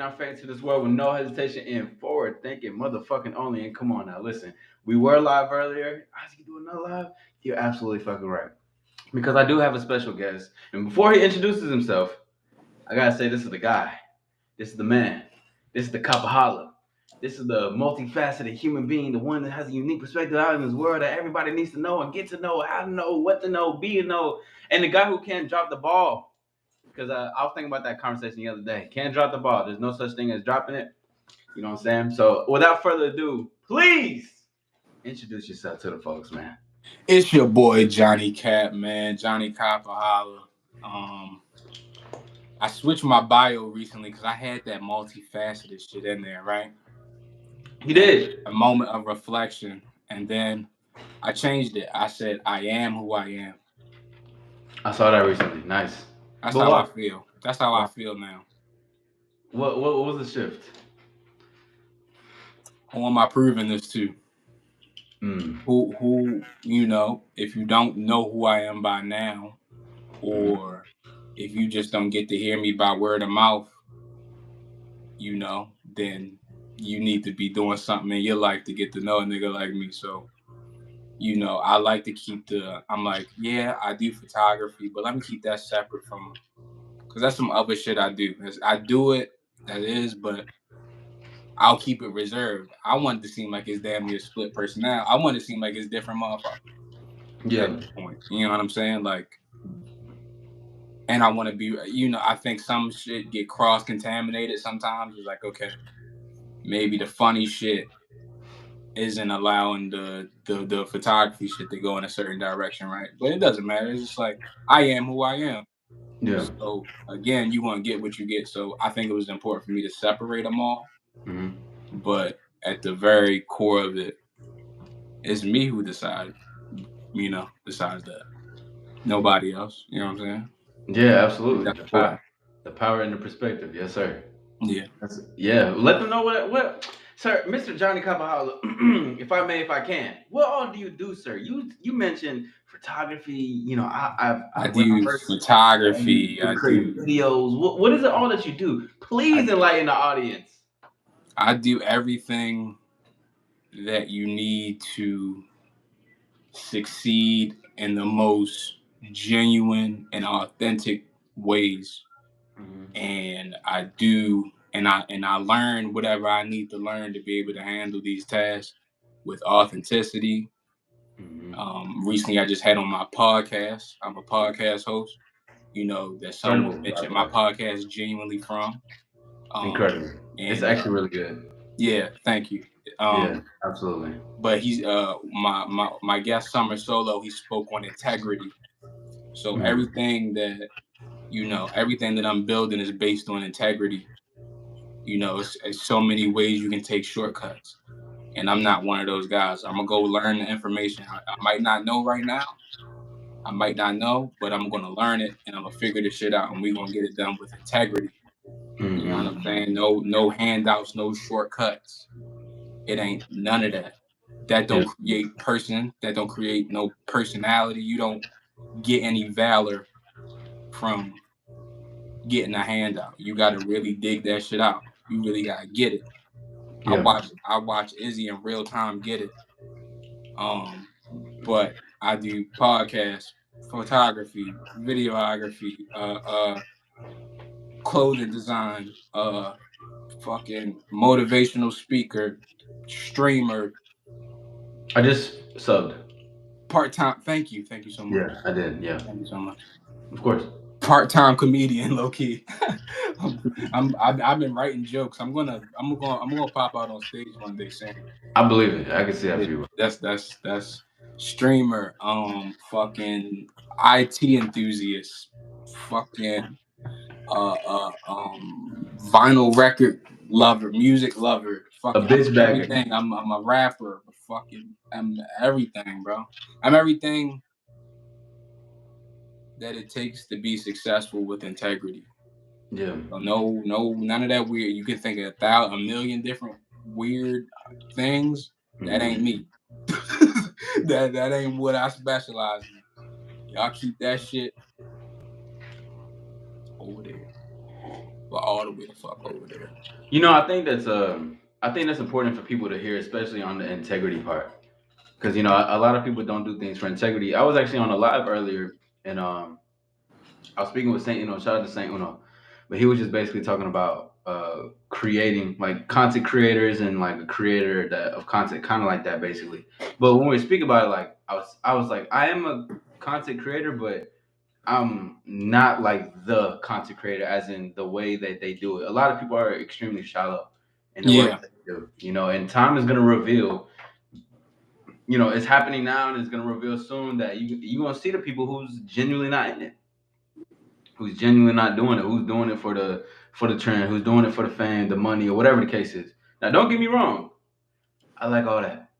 our fate to this world with no hesitation and forward thinking, motherfucking only. And come on now, listen. We were live earlier. I was gonna do another live. You're absolutely fucking right. Because I do have a special guest. And before he introduces himself, I gotta say this is the guy. This is the man. This is the Capahala. This is the multifaceted human being, the one that has a unique perspective out in this world that everybody needs to know and get to know, how to know, what to know, be to know, and the guy who can't drop the ball. Because I was thinking about that conversation the other day. Can't drop the ball. There's no such thing as dropping it. You know what I'm saying? So without further ado, please introduce yourself to the folks, man. It's your boy Johnny Cap, man. Johnny Capahala. Um, I switched my bio recently because I had that multifaceted shit in there, right? He And did. a moment of reflection, and then I changed it. I said, "I am who I am." I saw that recently. Nice. That's But how I why? feel. That's how I Why? feel now. What was the shift? Who am I proving this to? Mm. If you don't know who I am by now, Mm. or if you just don't get to hear me by word of mouth, then you need to be doing something in your life to get to know a nigga like me. So, I like to I'm like, yeah, I do photography, but let me keep that separate because that's some other shit I do. I do it, that is, but I'll keep it reserved. I want it to seem like it's damn near split personality. I want it to seem like it's different motherfuckers Yeah. at this point. You know what I'm saying? Like, and I want to be, I think some shit get cross-contaminated sometimes. It's like, okay, maybe the funny shit isn't allowing the photography shit to go in a certain direction, right? But it doesn't matter. It's just like, I am who I am. Yeah. So, again, you want to get what you get. So I think it was important for me to separate them all. Mm-hmm. But at the very core of it, it's me who decides that. Nobody else. You know what I'm saying? Yeah, I think absolutely. that's important. The power and the perspective. Yes, sir. Yeah. Yeah. Let them know what sir, Mr. Johnny Capahala, if I may, if I can. What all do you do, sir? You mentioned photography. I when I do first photography. you create videos. What is it all that you do? I, Please enlighten the audience. I do everything that you need to succeed in the most genuine and authentic ways. Mm-hmm. And I learn whatever I need to learn to be able to handle these tasks with authenticity. Mm-hmm. Recently I just had on my podcast. I'm a podcast host, that someone Incredible, by mentioned the my way. podcast genuinely from. Incredible. It's And actually really good. yeah, thank you. Yeah, absolutely. But he's my guest Summer Solo, he spoke on integrity. So Mm. everything that I'm building is based on integrity. It's so many ways you can take shortcuts. And I'm not one of those guys. I'm gonna go learn the information. I might not know right now. I might not know, but I'm gonna learn it and I'm gonna figure this shit out and we're gonna get it done with integrity. You know what I'm Mm-hmm. saying? No handouts, no shortcuts. It ain't none of that. That Yeah. don't create person. That don't create no personality. You don't get any valor from getting a handout. You got to really dig that shit out. You really got to get it. I Yeah. watch I watch Izzy in real time get it. Um, but I do podcasts, photography, videography, clothing design, fucking motivational speaker, streamer, I just subbed. part-time. Thank you so much. Yeah, I did. Yeah, Thank you so much. of course. Part-time comedian, low key. I've been writing jokes. I'm gonna pop out on stage one day soon. I believe it. I can see that Yeah, for you. that's streamer, fucking IT enthusiast, fucking vinyl record lover, music lover, A fucking I'm bitch bagger. everything. I'm a rapper, I'm everything, bro. I'm everything that it takes to be successful with integrity. Yeah. So no, none of that weird. You can think of a million different weird things. That ain't Mm-hmm. me. that ain't what I specialize in. Y'all keep that shit over there. but all the way the fuck over there. I think that's important for people to hear, especially on the integrity part, because a lot of people don't do things for integrity. I was actually on a live earlier, and I was speaking with Saint Uno. Shout out to Saint Uno, but he was just basically talking about creating like content creators and like a creator that of content, kind of like that basically. But when we speak about it, like I was like I am a content creator, but I'm not like the content creator, as in the way that they do it. A lot of people are extremely shallow in the work Yeah, that they do, and time is gonna reveal. It's happening now, and it's gonna reveal soon that you gonna see the people who's genuinely not in it, who's genuinely not doing it, who's doing it for the trend, who's doing it for the fame, the money, or whatever the case is. Now, don't get me wrong, I like all that,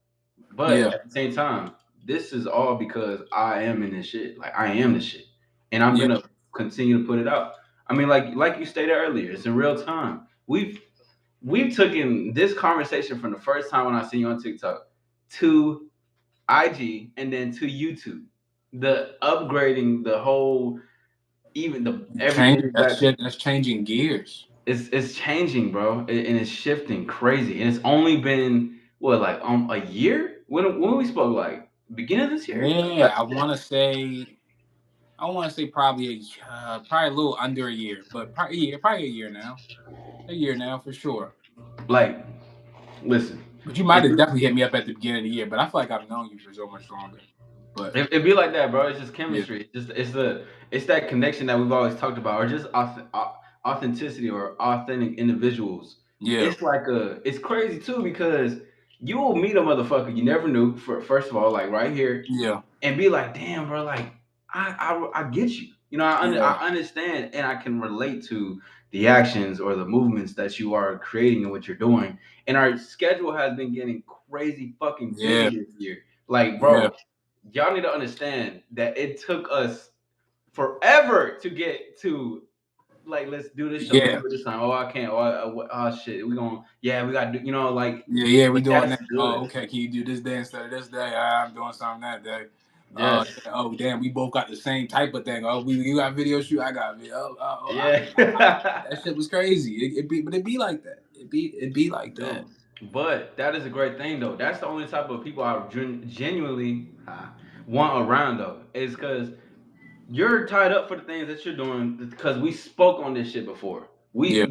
but yeah, at the same time, this is all because I am in this shit. Like I am this shit, and I'm yeah, gonna continue to put it out. I mean, like you stated earlier, it's in real time. We've taken this conversation from the first time when I seen you on TikTok to IG and then to YouTube. The upgrading, the whole, even the change everything is that back. shit. That's changing gears. It's changing, bro, and it's shifting crazy. And it's only been what, like a year when we spoke, like beginning of this year. Yeah, I want to say probably a little under a year, but probably a year now. A year now for sure. Like, listen, But you might it, have definitely hit me up at the beginning of the year. But I feel like I've known you for so much longer. But it be like that, bro. It's just yeah, chemistry. It's that connection that we've always talked about, or just authenticity or authentic individuals. yeah, It's crazy too because you will meet a motherfucker you never knew, for first of all, like right here, yeah, and be like, damn, bro, like I get you. yeah, I understand and I can relate to the actions or the movements that you are creating and what you're doing. And our schedule has been getting crazy fucking busy yeah, this year. Like, yeah, bro, y'all need to understand that it took us forever to get to, like, let's do this show, let's yeah, do it this time. Oh, I can't. Oh shit, we gotta do. Like, yeah, yeah. We but doing that's that. Oh, good. okay. Can you do this day instead of this day? I'm doing something that day. Yes. Yeah, oh damn, we both got the same type of thing. Oh, you got video shoot, I got video. That Yeah. shit was crazy. But it be like that. It be like that. Dude. But that is a great thing, though. That's the only type of people I genuinely want around, though. Is because you're tied up for the things that you're doing. Because we spoke on this shit before. Yeah,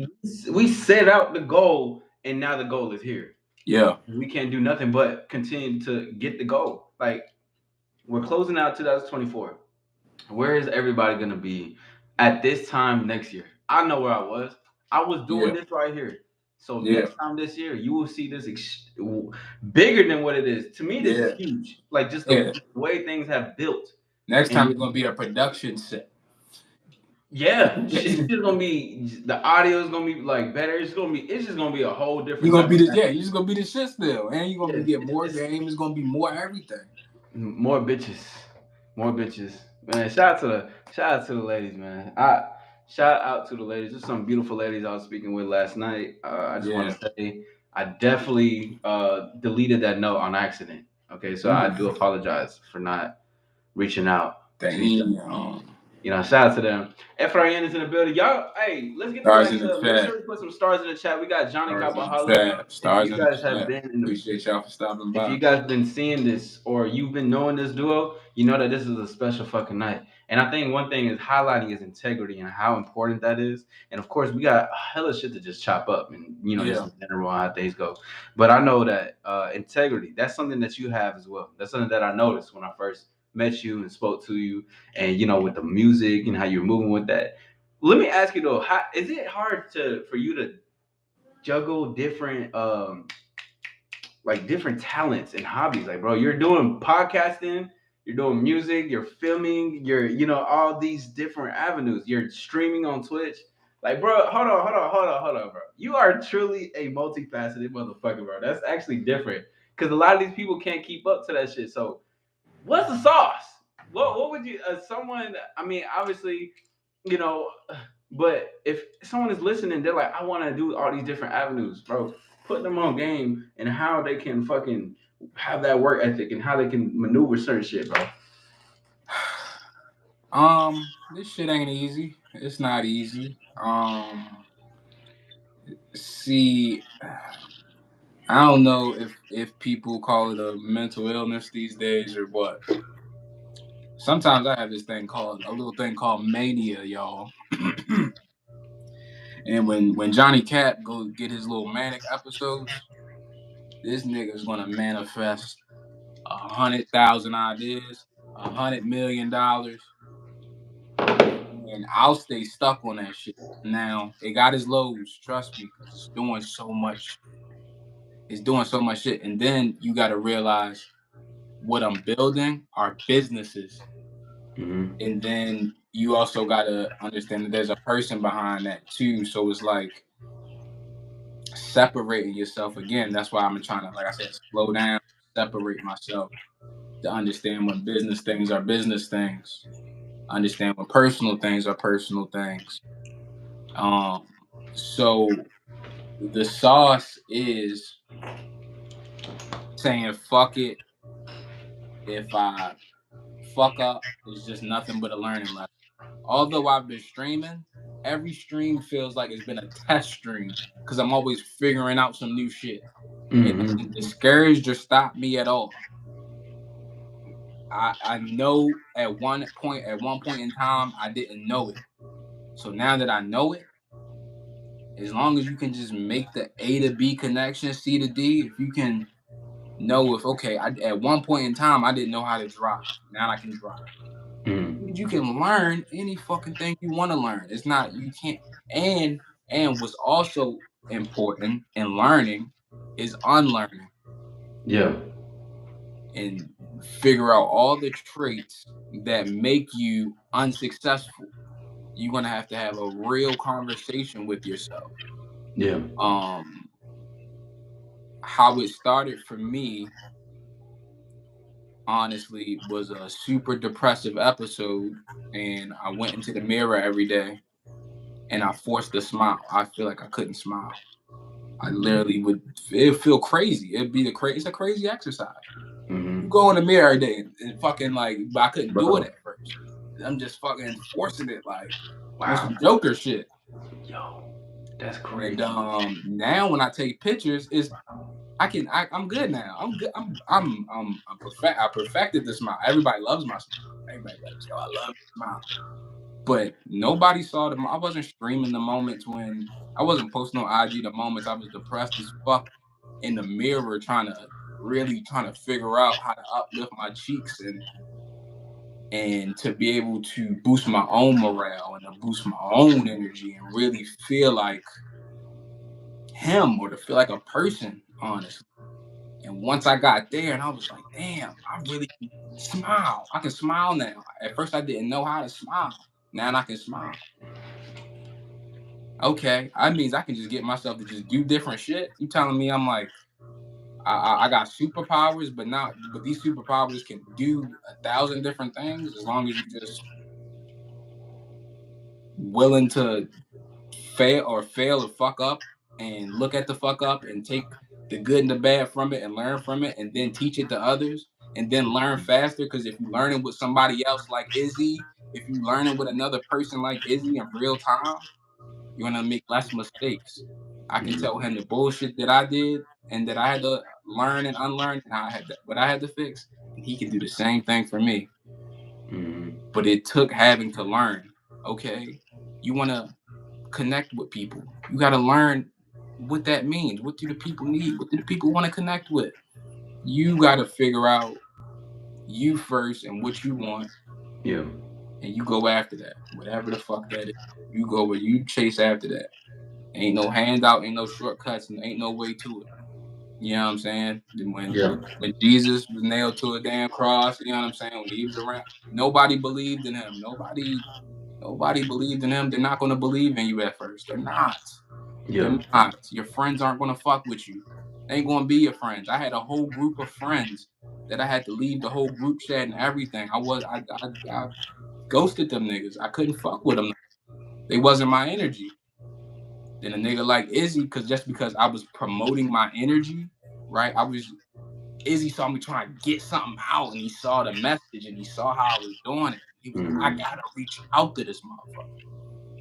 We set out the goal, and now the goal is here. yeah, We can't do nothing but continue to get the goal. Like, we're closing out 2024. Where is everybody gonna be at this time next year? I know where I was. I was doing yeah, this right here. So yeah, next time this year, you will see this bigger than what it is. To me, this is yeah, huge. Like, just the yeah. way things have built. Next time it's And gonna be a production set. yeah, it's just gonna be, the audio is gonna be like better. It's just gonna be a whole You're different gonna type be of the thing. yeah, you're just gonna be the shit still. And you're gonna Yeah, be get more it's game, it's gonna be more everything. more bitches, more bitches. Man, shout out to the ladies, man. Shout out to the ladies. There's some beautiful ladies I was speaking with last night. I just want Yeah. to say I definitely deleted that note on accident. Okay, so I Ooh, do apologize for not reaching out to each other. damn. Shout out to them. FRN is in the building. Y'all, hey, let's get the Stars likes in the up. Make chat. sure we put some stars in the chat. We got Johnny Stars in the Capahala. chat. If Stars you in the guys have chat. been in the Appreciate y'all for stopping if by. you guys been seeing this or you've been knowing this duo, you know that this is a special fucking night. And I think one thing is highlighting his integrity and how important that is. And of course, we got hella shit to just chop up and just Yeah. in general how things go. But I know that integrity, that's something that you have as well. That's something that I noticed when I first met you and spoke to you, and with the music and how you're moving with that. Let me ask you though, how is it hard for you to juggle different like different talents and hobbies? Like, bro, you're doing podcasting, you're doing music, you're filming, you're all these different avenues. You're streaming on Twitch. Like, bro, hold on, bro. You are truly a multifaceted motherfucker, bro. That's actually different because a lot of these people can't keep up to that shit. So, what's the sauce? What would you someone? I mean, obviously, you know, but if someone is listening, they're like, I want to do all these different avenues, bro. Put them on game and how they can fucking have that work ethic and how they can maneuver certain shit, bro. This shit ain't easy. It's not easy. See, I don't know if people call it a mental illness these days or what. Sometimes I have this thing called a little thing called mania, y'all. And when Johnny Cap go get his little manic episodes, this nigga's gonna manifest 100,000 ideas, $100 million, and I'll stay stuck on that shit. Now it got its lows, trust me, because it's doing so much. It's doing so much shit, and then you got to realize what I'm building are businesses, Mm-hmm. and then you also got to understand that there's a person behind that too. So it's like separating yourself again. That's why I'm trying to, like I said, slow down, separate myself to understand when business things are business things, understand when personal things are personal things. Um, so the sauce is saying fuck it. If I fuck up, it's just nothing but a learning lesson. Although I've been streaming, every stream feels like it's been a test stream because I'm always figuring out some new shit. It hasn't Mm-hmm. discouraged or stopped me at all. I know at one point in time I didn't know it. So now that I know it, as long as you can just make the A to B connection, C to D, if you can know if okay, at one point in time I didn't know how to drive. Now I can drive. Mm-hmm. You can learn any fucking thing you want to learn. It's not you can't and and what's also important in learning is unlearning Yeah. and figure out all the traits that make you unsuccessful. You're gonna have to have a real conversation with yourself. Yeah. Um, how it started for me, honestly, was a super depressive episode, and I went into the mirror every day and I forced a smile. I feel like I couldn't smile. I literally would. It'd feel crazy. It'd be the crazy. It's a crazy exercise. You Mm-hmm. go in the mirror every day and fucking like, but I couldn't do it Bro. at first. I'm just fucking forcing it like on Wow. some Joker shit. Yo, that's And crazy. now when I take pictures, I'm good now. I'm good. I'm perfect. I perfected the smile. Everybody loves my smile. Everybody like, yo, I love your smile. But nobody saw them. I wasn't streaming the moments when I wasn't posting on IG the moments I was depressed as fuck in the mirror trying to figure out how to uplift my cheeks and to be able to boost my own morale and to boost my own energy and really feel like him or to feel like a person, honestly. And once I got there and I was like, damn, I really can smile. I can smile now. At first I didn't know how to smile. Now I can smile. Okay, that means I can just get myself to just do different shit. You telling me I'm like I got superpowers, but these superpowers can do 1,000 different things as long as you just willing to fail or fuck up and look at the fuck up and take the good and the bad from it and learn from it and then teach it to others and then learn faster because if you learning with somebody else like Izzy, if you learning with another person like Izzy in real time, you're gonna make less mistakes. I can tell him the bullshit that I did and that I had to learn and unlearn and what I had to fix, and he can do the same thing for me. Mm-hmm. But it took having to learn. Okay, you wanna connect with people. You got to learn what that means. What do the people need? What do the people want to connect with? You got to figure out you first and what you want, Yeah. and you go after that. Whatever the fuck that is, you go where you chase after that. Ain't no handout, ain't no shortcuts, and ain't no way to it. You know what I'm saying? Yeah. When Jesus was nailed to a damn cross, you know what I'm saying? When he was around, nobody believed in him. Nobody believed in him. They're not going to believe in you at first. They're not. Yeah. They're not. Your friends aren't gonna fuck with you. They ain't gonna be your friends. I had a whole group of friends that I had to leave the whole group chat and everything. I ghosted them niggas. I couldn't fuck with them. They wasn't my energy. Then a nigga like Izzy, because I was promoting my energy, right? Izzy saw me trying to get something out and he saw the message and he saw how I was doing it. He was like, I Mm-hmm. gotta reach out to this motherfucker.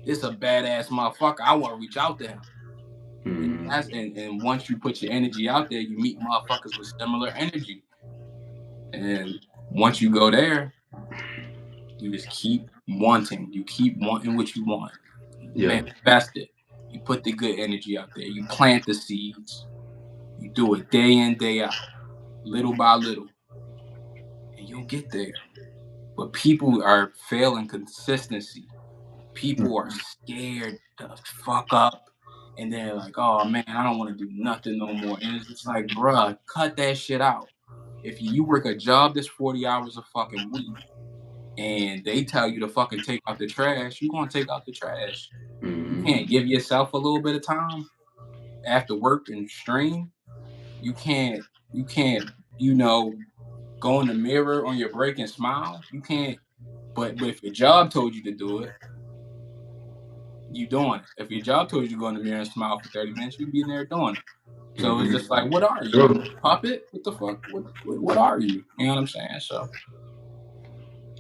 This a badass motherfucker. I wanna reach out to him. Mm-hmm. And once you put your energy out there, you meet motherfuckers with similar energy. And once you go there, you just keep wanting. You keep wanting what you want. You Yeah. manifest it. You put the good energy out there. You plant the seeds. You do it day in, day out, little by little, and you'll get there. But people are failing consistency. People are scared to fuck up. And they're like, oh man, I don't want to do nothing no more. And it's just like, bruh, cut that shit out. If you work a job that's 40 hours a fucking week and they tell you to fucking take out the trash, you're gonna take out the trash. You Mm-hmm. can't give yourself a little bit of time after work and stream. You can't, go in the mirror on your break and smile. You can't, but if your job told you to do it, you doing it. If your job told you to go in the mirror and smile for 30 minutes, you'd be in there doing it. So it's just like, what are Mm-hmm. you? True. Puppet? What the fuck? What are you? You know what I'm saying? So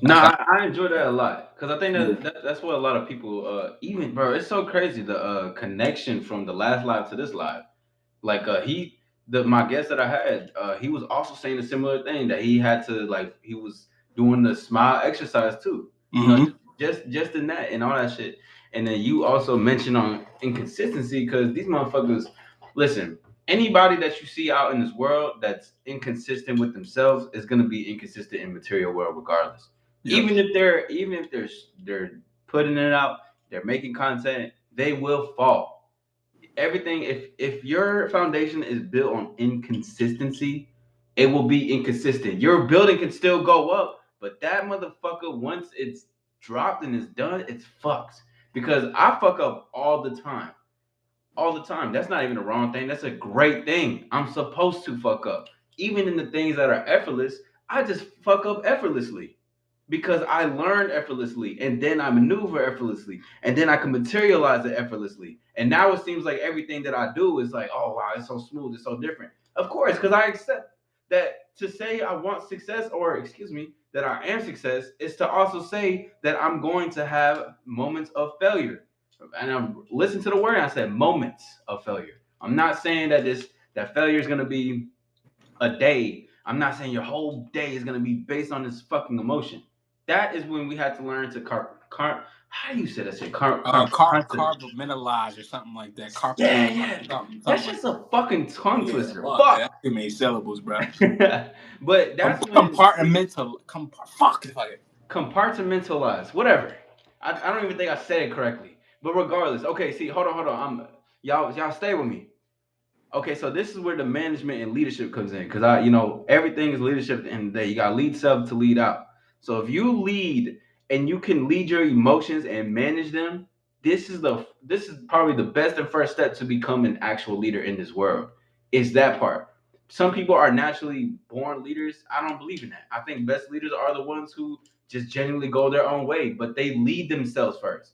No, that's how. I enjoy that a lot because I think Yeah. that's what a lot of people, even bro, it's so crazy the connection from the last live to this live. Like my guest that I had, he was also saying a similar thing that he had to like he was doing the smile exercise too. You know, Mm-hmm. just in that and all that shit. And then you also mentioned on inconsistency because these motherfuckers, listen, anybody that you see out in this world that's inconsistent with themselves is gonna be inconsistent in material world regardless. Yep. Even if they're putting it out, they're making content, they will fall. Everything, if your foundation is built on inconsistency, it will be inconsistent. Your building can still go up, but that motherfucker, once it's dropped and it's done, it's fucked. Because I fuck up all the time. All the time. That's not even a wrong thing. That's a great thing. I'm supposed to fuck up. Even in the things that are effortless, I just fuck up effortlessly because I learned effortlessly and then I maneuver effortlessly and then I can materialize it effortlessly. And now it seems like everything that I do is like, oh wow, it's so smooth, it's so different. Of course, because I accept that to say I want success, or excuse me, that I am success, is to also say that I'm going to have moments of failure. And I'm listen to the word I said moments of failure. I'm not saying that failure is gonna be a day. I'm not saying your whole day is gonna be based on this fucking emotion. That is when we had to learn to how do you say that shit? Compartmentalize or something like that. Yeah, yeah. That's Something like just a fucking tongue that. Yeah, twister. fuck that. Fuck. That's too many syllables, bro. But that's when Compartmental. Fuck. Fuck it. compartmentalize, whatever. I don't even think I said it correctly. But regardless, okay, see, hold on. Y'all stay with me. Okay, so this is where the management and leadership comes in because everything is leadership at the end of the day. You got to lead self to lead out. So if you lead and you can lead your emotions and manage them, this is probably the best and first step to become an actual leader in this world. Is that part? Some people are naturally born leaders. I don't believe in that. I think best leaders are the ones who just genuinely go their own way, but they lead themselves first.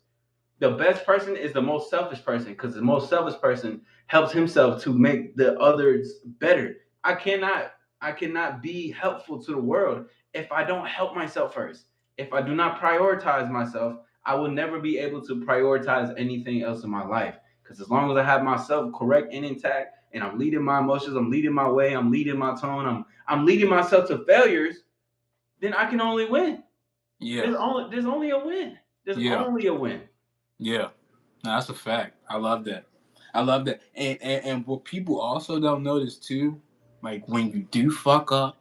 The best person is the most selfish person because the most selfish person helps himself to make the others better. I cannot be helpful to the world if I don't help myself first. If I do not prioritize myself, I will never be able to prioritize anything else in my life. Because as long as I have myself correct and intact, and I'm leading my emotions, I'm leading my way, I'm leading my tone, I'm leading myself to failures, then I can only win. Yeah. There's only a win. There's Yeah. only a win. Yeah. No, that's a fact. I love that. I love that. And what people also don't notice too, like when you do fuck up,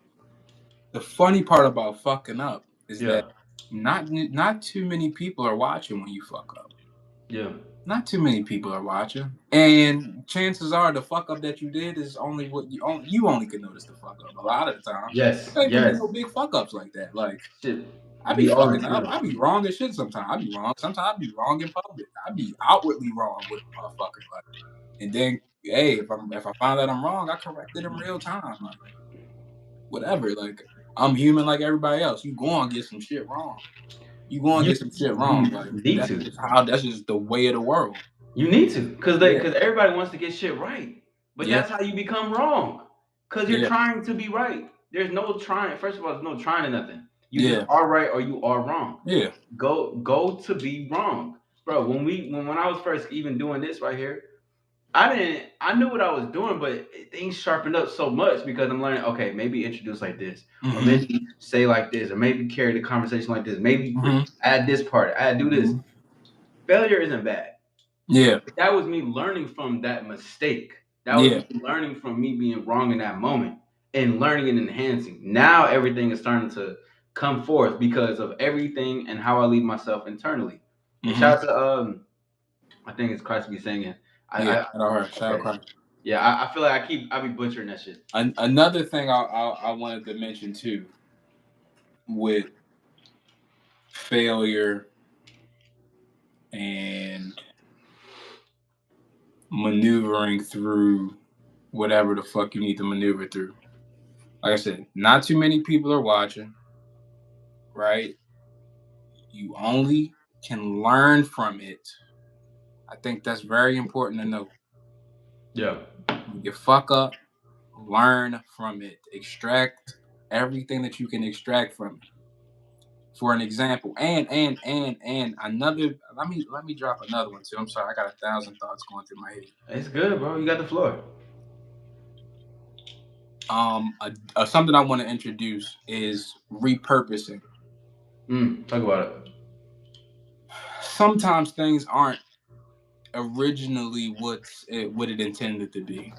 the funny part about fucking up is that Yeah. not too many people are watching when you fuck up. Yeah. Not too many people are watching, and chances are the fuck up that you did is only what you only can notice the fuck up. A lot of the times, Yes. there ain't even be Yes. no big fuck ups like that. Like Shit. I be Be all the fucking up. I time. be wrong as shit sometimes. I be wrong. Sometimes I be wrong in public. I be outwardly wrong with a motherfucker. Like, and then, hey, if I find that I'm wrong, I correct it in real time. Like, whatever. Like, I'm human like everybody else. You going to get some shit wrong. You going to You get some shit wrong. you Like, need to. that's just the way of the world. You need to, Yeah. because everybody wants to get shit right, but Yeah. that's how you become wrong. Because you're Yeah. trying to be right. There's no trying. First of all, there's no trying to nothing. You just Yeah. are right or you are wrong. Yeah. Go to be wrong, bro. When I was first even doing this right here, I knew what I was doing, but things sharpened up so much because I'm learning. Okay, maybe introduce like this, or maybe say like this, or maybe carry the conversation like this. Maybe add this part, add do this. Failure isn't bad. Yeah. That was me learning from that mistake. That was Yeah. me learning from me being wrong in that moment and learning and enhancing. Now everything is starting to come forth because of everything and how I lead myself internally. And shout out to I think it's Christ be singing. Yeah. I All right. Shout out okay. Christ. Yeah, I feel like I be butchering that shit. Another thing I wanted to mention too with failure and maneuvering through whatever the fuck you need to maneuver through. Like I said, not too many people are watching, right? You only can learn from it. I think that's very important to know. Yeah. You fuck up, learn from it, extract everything that you can extract from it. For an example, and another. Let me drop another one too. I'm sorry, I got 1,000 thoughts going through my head. It's good, bro. You got the floor. Something I want to introduce is repurposing. Talk about it. Sometimes things aren't originally what it intended to be.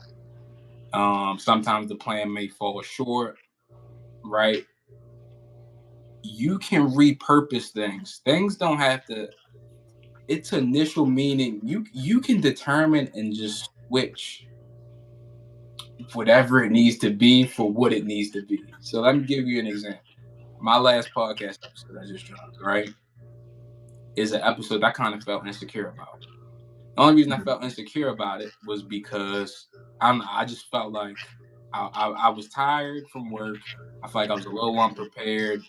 Sometimes the plan may fall short, right? You can repurpose things. Things don't have to. Its initial meaning, you can determine and just switch whatever it needs to be for what it needs to be. So let me give you an example. My last podcast episode I just dropped, right, is an episode I kind of felt insecure about. The only reason I felt insecure about it was because I just felt like I was tired from work. I felt like I was a little unprepared.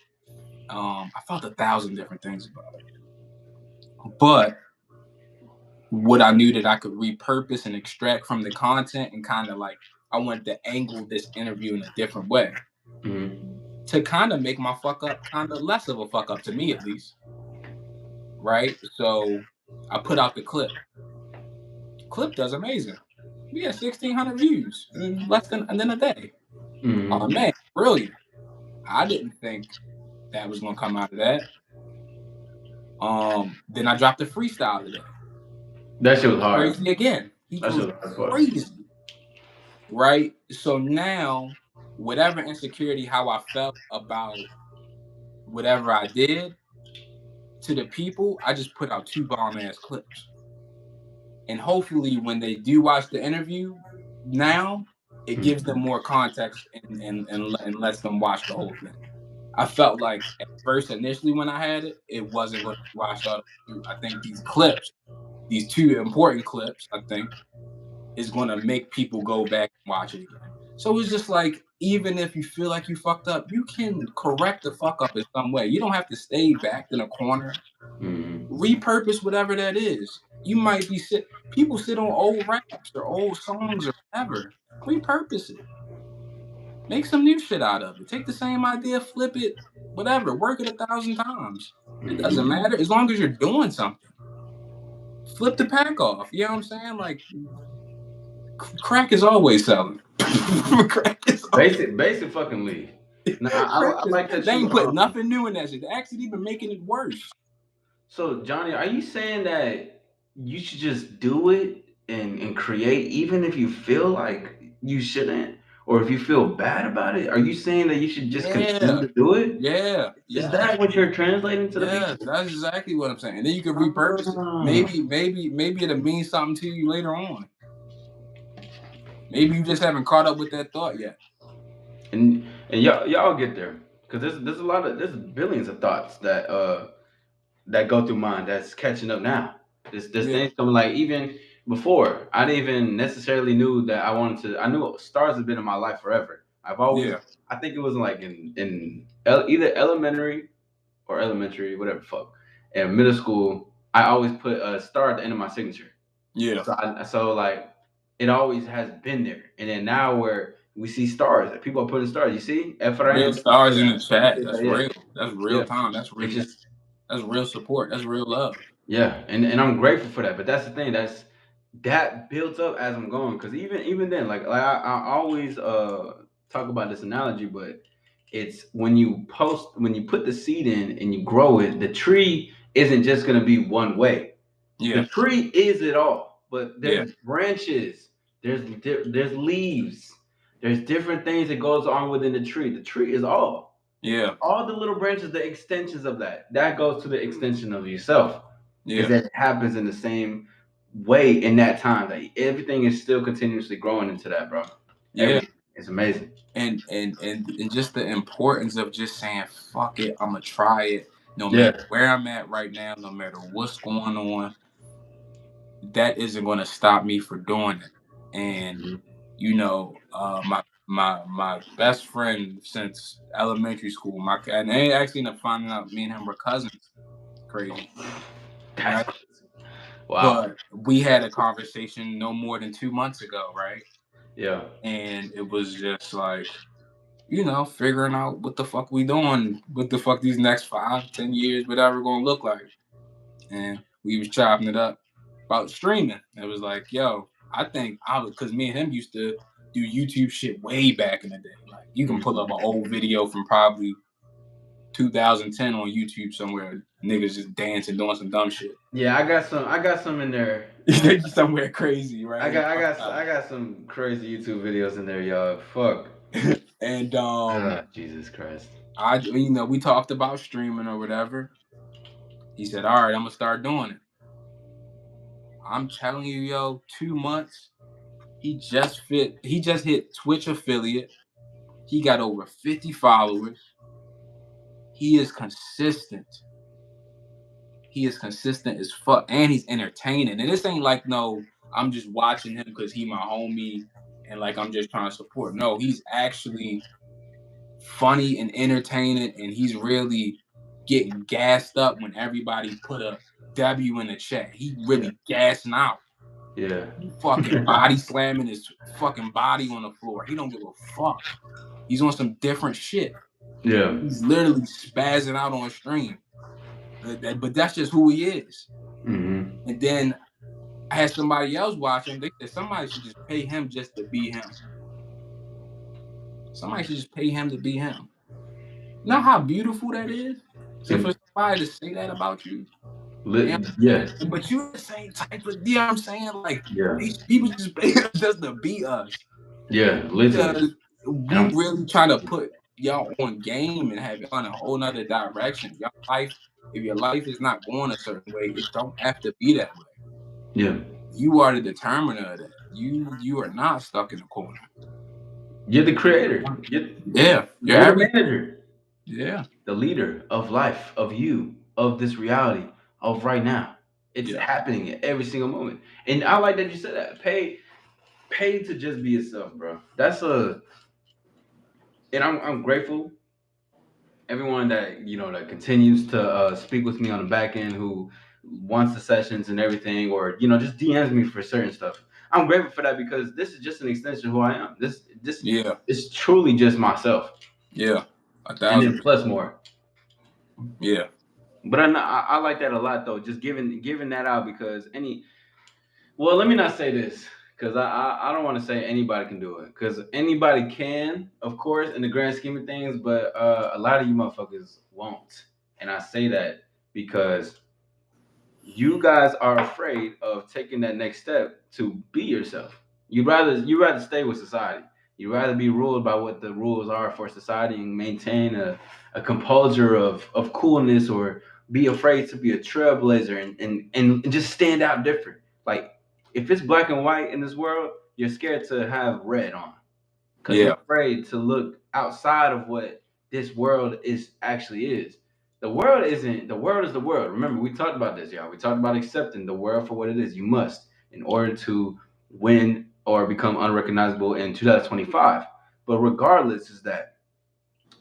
I felt 1,000 different things about it. But what I knew that I could repurpose and extract from the content and kind of like I wanted to angle this interview in a different way to kind of make my fuck up kind of less of a fuck up to me at least. Right? So I put out the clip. Clip does amazing. We had 1,600 views in less than a day. Oh man, brilliant. I didn't think that was gonna come out of that. Then I dropped a freestyle today. That shit was hard. Crazy again. He That shit goes was hard. crazy. Right? So now, whatever insecurity, how I felt about whatever I did to the people, I just put out 2 bomb ass clips. And hopefully when they do watch the interview now, it gives them more context and lets them watch the whole thing. I felt like at first, initially when I had it, it wasn't going to be watched all through. I think these clips, these 2 important clips, I think, is going to make people go back and watch it again. So it's just like, even if you feel like you fucked up, you can correct the fuck up in some way. You don't have to stay back in a corner. Repurpose whatever that is. You might be people sit on old raps or old songs or whatever. Repurpose it. Make some new shit out of it. Take the same idea, flip it, whatever. Work it 1,000 times. It doesn't matter as long as you're doing something. Flip the pack off. You know what I'm saying? Like, crack is always selling. Crack is basic fucking leave. No, I like that. They ain't put nothing new in that shit. They actually even making it worse. So Johnny, are you saying that you should just do it and create, even if you feel like you shouldn't, or if you feel bad about it? Are you saying that you should just continue to do it? Yeah. Is that what you're translating to the people? That's exactly what I'm saying. And then you can repurpose it. Maybe it'll mean something to you later on. Maybe you just haven't caught up with that thought yet. And y'all get there because there's billions of thoughts that go through mind that's catching up now. This thing's coming, like, even before I didn't even necessarily knew that I wanted to. I knew stars have been in my life forever. I've always I think it was like in either elementary, whatever fuck, and middle school. I always put a star at the end of my signature. Yeah. So like it always has been there, and then now where we see stars, people are putting stars. You see, real stars in the chat. That's real. That's real time. That's real. That's real support. That's real love. Yeah, and I'm grateful for that. But that's the thing. that builds up as I'm going. Because even then, like I always talk about this analogy, but it's when you put the seed in and you grow it, the tree isn't just gonna be one way. The Yeah, tree is it all, but yeah, there's branches, there's leaves, there's different things that goes on within the tree. The tree is yeah, all the little branches, the extensions of that goes to the extension of yourself. Is yeah, that it happens in the same way in that time that everything is still continuously growing into that, bro. yeah. Everything. It's amazing. And just the importance of just saying fuck it, I'm gonna try it, no matter Yeah. where I'm at right now, no matter what's going on. That isn't gonna stop me for doing it. And Mhm. my best friend since elementary school, and they actually ended up finding out me and him were cousins. Crazy, That's right? crazy. Wow. But we had a conversation no more than 2 months ago, right? Yeah. And it was just like, figuring out what the fuck we doing, what the fuck these next 5, 10 years, whatever gonna look like. And we was chopping it up about streaming. It was like, yo, I think I was, because me and him used to do YouTube shit way back in the day. Like you can pull up Mhm. an old video from probably 2010 on YouTube somewhere, niggas just dancing, doing some dumb shit. Yeah, I got some in there. Somewhere crazy, right? I got some crazy YouTube videos in there, y'all. Fuck. And Jesus Christ. we talked about streaming or whatever. He said, "All right, I'm gonna start doing it." I'm telling you, yo, 2 months. He just hit Twitch affiliate. He got over 50 followers. He is consistent. He is consistent as fuck, and he's entertaining. And this ain't like no, I'm just watching him because he my homie, and like I'm just trying to support. No, he's actually funny and entertaining, and he's really getting gassed up when everybody put a W in the chat. He Yeah. really gassing out. Yeah. He fucking body slamming his fucking body on the floor. He don't give a fuck. He's on some different shit. Yeah. He's literally spazzing out on stream. But that's just who he is. Hmm. And then I had somebody else watch him. They said somebody should just pay him just to be him. Somebody should just pay him to be him. You know how beautiful that is? So for And somebody to say that about you, you know what I'm yeah. saying? But you the same type of, you know what I'm saying? Like, Yeah. people just pay us just to be us. Yeah. Literally. Because And we really trying to put y'all on game and have y'all in a whole nother direction. Your life, if your life is not going a certain way, it don't have to be that way. yeah. You are the determiner of that. You are not stuck in the corner. You're the creator. Yeah, you're You're the everything. manager, Yeah, the leader of life, of you, of this reality, of right now. It's yeah, happening at every single moment. And I like that you said that. Pay to just be yourself, bro. That's a and I'm grateful everyone that that continues to speak with me on the back end who wants the sessions and everything, or just DMs me for certain stuff. I'm grateful for that because this is just an extension of who I am. This yeah, is truly just myself, yeah. A and thousand. then plus more. Yeah, But I like that a lot though. Just giving that out because well, let me not say this because I don't want to say anybody can do it because anybody can, of course, in the grand scheme of things, but a lot of you motherfuckers won't. And I say that because you guys are afraid of taking that next step to be yourself. You rather stay with society. You rather be ruled by what the rules are for society and maintain a composure of coolness, or be afraid to be a trailblazer and just stand out different. Like if it's black and white in this world, you're scared to have red on because you're yeah, afraid to look outside of what this world is actually is. The world is the world. Remember, we talked about this, y'all. We talked about accepting the world for what it is. You must in order to win or become unrecognizable in 2025. But regardless, is that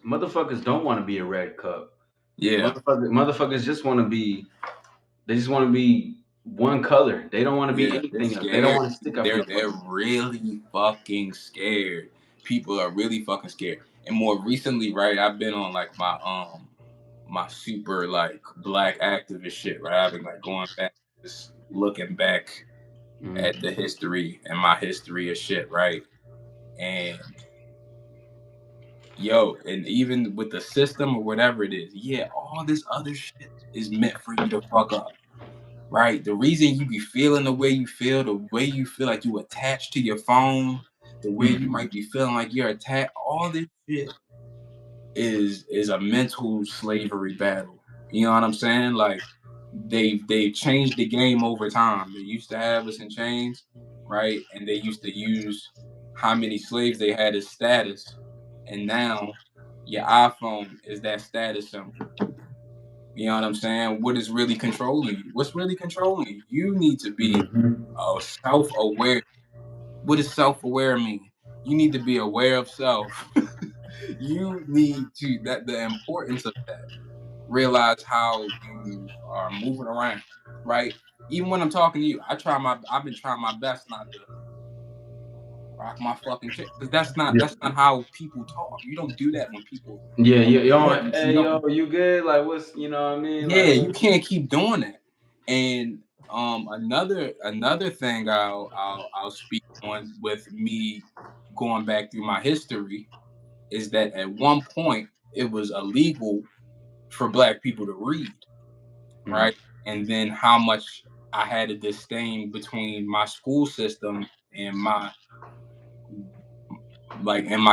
motherfuckers don't want to be a red cup. yeah, Motherfuckers just want to be. They just want to be one color. They don't want to be yeah. They're anything else. They don't scared. want to stick up for They're nobody. really fucking scared. People are really fucking scared. And more recently, right? I've been on like my super like black activist shit, right? I've been like going back, just looking back at the history and my history of shit, right? And yo, and even with the system or whatever it is, yeah, all this other shit is meant for you to fuck up, right? The reason you be feeling the way you feel, the way you feel like you attached to your phone, the way you Mm-hmm. might be feeling like you're attached, all this shit is a mental slavery battle. You know what I'm saying? Like they've changed the game over time. They used to have us in chains, right? And they used to use how many slaves they had as status. And now your iPhone is that status symbol. You know what I'm saying? What is really controlling you? What's really controlling you? You need to be Mm-hmm. self-aware. What does self-aware mean? You need to be aware of self. You need to that the importance of that. Realize how you are moving around, right? Even when I'm talking to you, I've been trying my best not to rock my fucking shit because that's not how people talk. You don't do that when people Yeah, are you don't. important. You Hey, don't. yo, you good? Like, what's you know what I mean? Yeah, Like, you what? can't keep doing that. And another thing I'll speak on with me going back through my history is that at one point it was illegal for black people to read, Mm. right? And then how much I had a disdain between my school system and my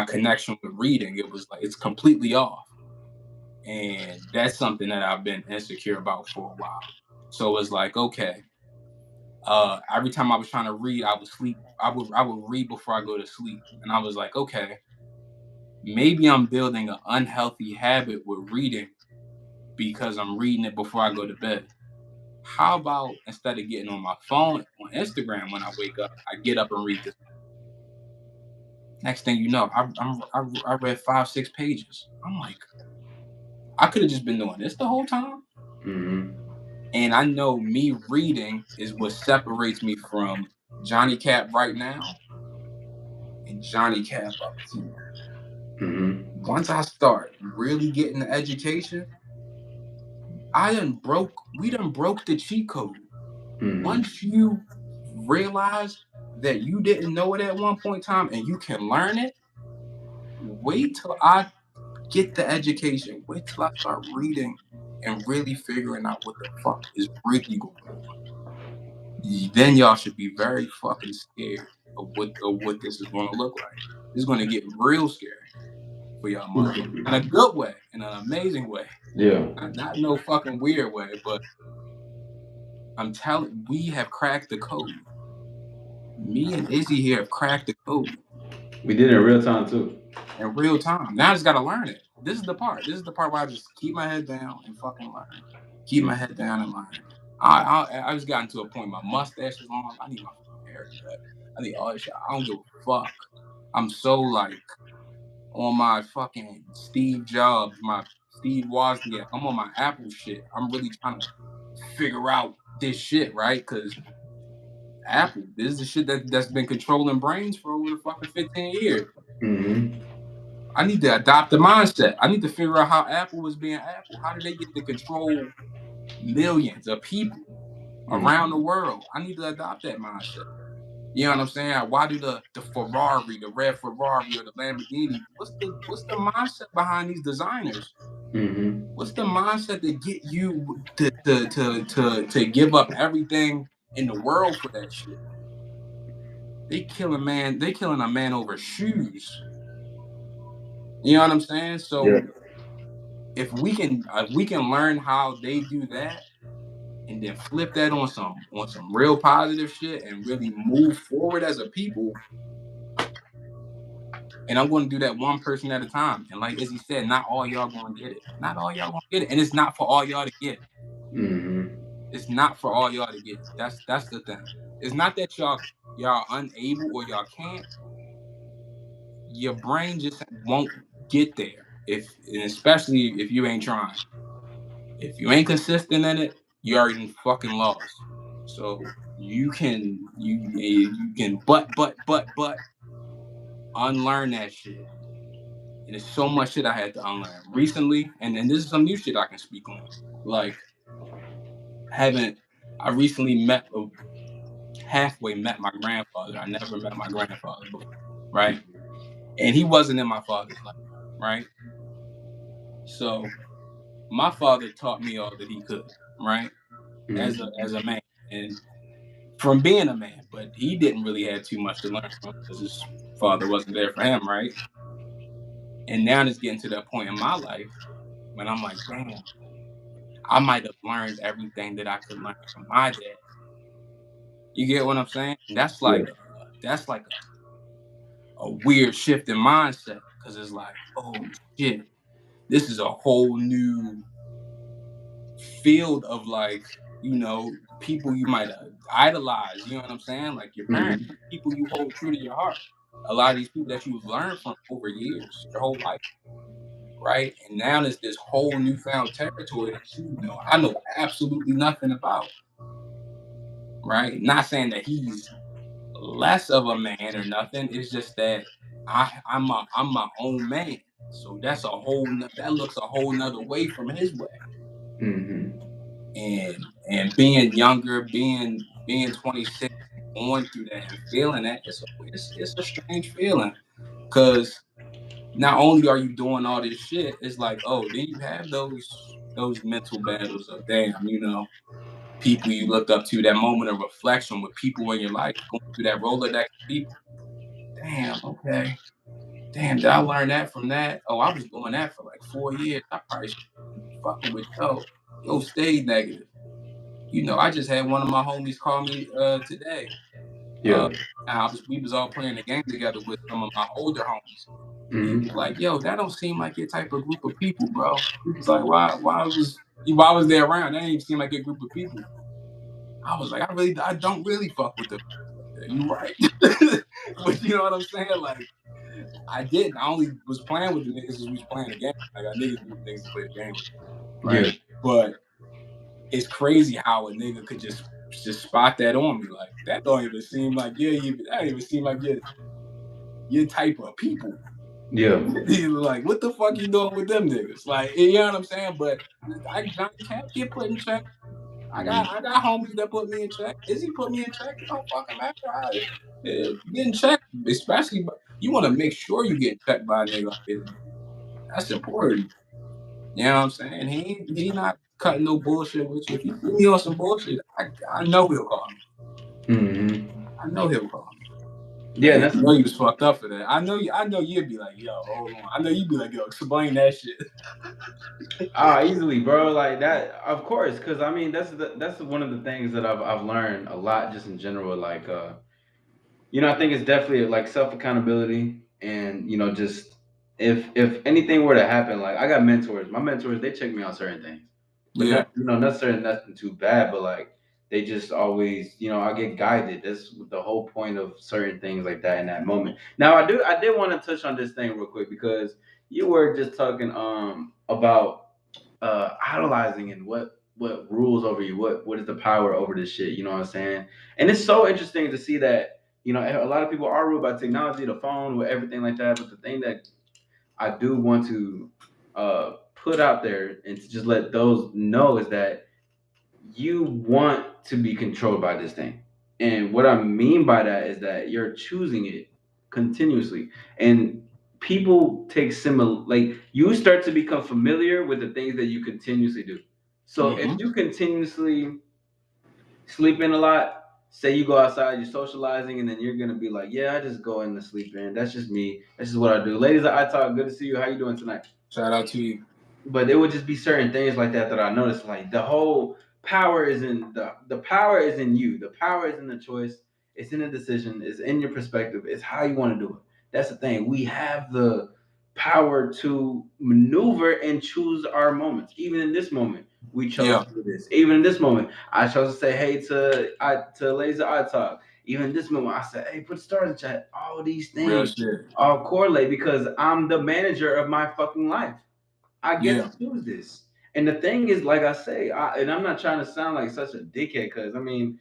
connection with reading. It was like it's completely off. And that's something that I've been insecure about for a while. So it's like, okay, every time I was trying to read, I would sleep. I would read before I go to sleep. And I was like, okay, maybe I'm building an unhealthy habit with reading because I'm reading it before I go to bed. How about instead of getting on my phone on Instagram when I wake up, I get up and read this. Next thing you know, I read 5 6 pages. I'm like, I could have just been doing this the whole time. Mm-hmm. And I know me reading is what separates me from Johnny Cap right now and Johnny Cap up to Mm-hmm. once I start really getting the education, we done broke the cheat code. Mm-hmm. Once you realize that you didn't know it at one point in time and you can learn it, wait till I get the education. Wait till I start reading and really figuring out what the fuck is really going on. Then y'all should be very fucking scared of what this is going to look like. It's going to get real scary for y'all motherfuckers in a good way, in an amazing way, Yeah. not no fucking weird way. But I'm telling, we have cracked the code. Me and Izzy here have cracked the code We did it in real time too. in real time. Now I just gotta learn it. This is the part. This is the part where I just keep my head down and fucking learn. Keep my head down and learn. I just gotten to a point. My mustache is long. I need my haircut. I need all this shit. I don't give a fuck. I'm so like on my fucking Steve Jobs, my Steve Wozniak. I'm on my Apple shit. I'm really trying to figure out this shit, right? Because Apple, this is the shit that's been controlling brains for over the fucking 15 years. Mm-hmm. I need to adopt the mindset. I need to figure out how Apple was being Apple. How did they get to control millions of people around the world? I need to adopt that mindset. You know what I'm saying? Why do the Ferrari, the red Ferrari or the Lamborghini? What's the mindset behind these designers? Mm-hmm. What's the mindset that get you to give up everything in the world for that shit? They killing a man over shoes. You know what I'm saying? Yeah. So if we can learn how they do that and then flip that on some real positive shit and really move forward as a people, and I'm going to do that one person at a time. And like Izzy said, not all y'all going to get it. Not all y'all going to get it, and it's not for all y'all to get. Mm-hmm. It's not for all y'all to get. That's the thing. It's not that y'all unable or y'all can't. Your brain just won't get there if, and especially if you ain't trying. If you ain't consistent in it, you already fucking lost. So you can but unlearn that shit. And there's so much shit I had to unlearn recently, and then this is some new shit I can speak on. Like haven't I recently met halfway met my grandfather. I never met my grandfather before, right? And he wasn't in my father's life, right? So my father taught me all that he could, right? As a man, and from being a man, but he didn't really have too much to learn from because his father wasn't there for him, right? And now it's getting to that point in my life when I'm like, damn, I might have learned everything that I could learn from my dad. You get what I'm saying? And Yeah. that's like a weird shift in mindset because it's like, oh shit, this is a whole new field of like, people you might idolize. You know what I'm saying? Like your parents, Mm-hmm. people you hold true to your heart. A lot of these people that you've learned from over years, your whole life, right? And now there's this whole newfound territory that I know absolutely nothing about, right? Not saying that he's less of a man or nothing. It's just that I'm my own man. So that looks a whole nother way from his way. Mm-hmm. And being younger, being 26, going through that and feeling that, it's a strange feeling because not only are you doing all this shit, it's like, oh, then you have those mental battles of damn, people you looked up to, that moment of reflection with people in your life going through that Rolodex of people. Damn, okay. Damn, did I learn that from that? Oh, I was doing that for like 4 years. I probably should be fucking with yo, stay negative. I just had one of my homies call me today. Uh Yeah. we was all playing the game together with some of my older homies. He was Mm-hmm. like, yo, that don't seem like your type of group of people, bro. He was like, why was they around? That didn't even seem like your group of people. I was like, I don't really fuck with them. You right. But you know what I'm saying? Like, I didn't. I only was playing with the niggas as we was playing the game. I got niggas group of niggas to play the game with, Yeah. right? But it's crazy how a nigga could just spot that on me. Like that don't even seem like that don't even seem like your type of people. Yeah. Like, what the fuck you doing with them niggas? Like, you know what I'm saying? But Johnny Cap get put in check. I got homies that put me in check. Izzy put me in check. It don't fucking matter. Getting checked, especially you want to make sure you get checked by a nigga like Izzy. That's important. You know what I'm saying? He not cutting no bullshit with you. If you see me on some bullshit, I know he'll call me. Mm-hmm. I know he'll call me. Yeah, and And I that's know you was fucked up for that. I know you'd be like, yo, hold on. I know you'd be like, yo, explain that shit. easily, bro. Like that, of course, because I mean that's one of the things that I've learned a lot just in general. Like, I think it's definitely like self accountability, and just if anything were to happen, like I got mentors. My mentors, they check me on certain things, but Yeah, not necessarily nothing too bad, but like they just always, I get guided. That's the whole point of certain things like that in that moment. Now I did want to touch on this thing real quick because you were just talking about idolizing and what rules over you, what is the power over this shit, you know what I'm saying? And it's so interesting to see that, a lot of people are ruled by technology, the phone, with everything like that. But the thing that I do want to put out there and to just let those know is that you want to be controlled by this thing. And what I mean by that is that you're choosing it continuously. And people take similar, like you start to become familiar with the things that you continuously do. So if mm-hmm. you continuously sleep in a lot, say you go outside, you're socializing, and then you're gonna be like, yeah, I just go in to sleep in. That's just me. That's just what I do. Ladies, I talk. Good to see you. How you doing tonight? Shout out to you. But it would just be certain things like that that I noticed. Like the whole power is in the power is in you. The power is in the choice. It's in the decision. It's in your perspective. It's how you want to do it. That's the thing. We have the power to maneuver and choose our moments. Even in this moment, we chose Yeah, to do this. Even in this moment, I chose to say hey to Laser Eye Talk. Even in this moment, I said, hey, put stars in chat. All these real things shit. all correlate because I'm the manager of my fucking life. I get Yeah, to choose this. And the thing is, like I say, and I'm not trying to sound like such a dickhead, because I mean,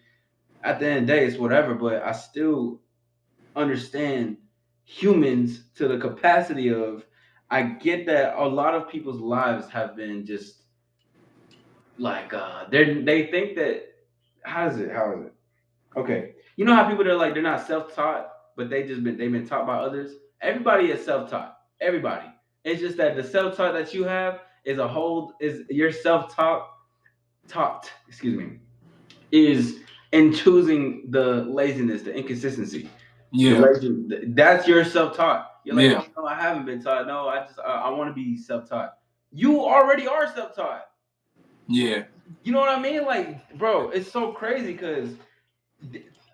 at the end of the day, it's whatever. But I still understand humans to the capacity of. I get that a lot of people's lives have been just like they think that how is it? Okay. You know how people are like they're not self-taught, but they've been taught by others. Everybody is self-taught. Everybody. It's just that the self-taught that you have is a whole is your self-taught taught. Excuse me. Is in choosing the laziness, the inconsistency, the Yeah. lazy. That's your self-taught. You're like, Yeah. oh no, I haven't been taught. No, I want to be self-taught. You already are self-taught. Yeah. You know what I mean? Like, bro, it's so crazy because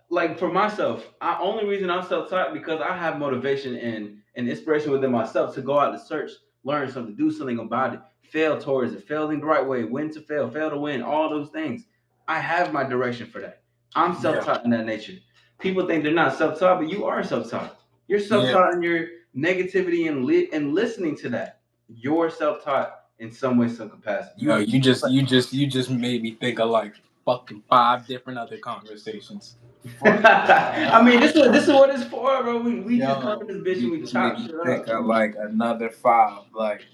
like for myself, I only reason I'm self-taught because I have motivation and inspiration within myself to go out and search, learn something, do something about it, fail towards it, fail in the right way, win to fail to win, all those things. I have my direction for that. I'm Yeah. self-taught in that nature. People think they're not self-taught, but you are self-taught. You're Yeah. self-taught in your negativity and listening to that. You're self-taught in some way, some capacity. Yo, you just made me think of like fucking 5 different other conversations. Fuck. I mean, this is what it's for, bro. We just come Yo, in this bitch and you we just made chop me shit think up. of like another 5. Like,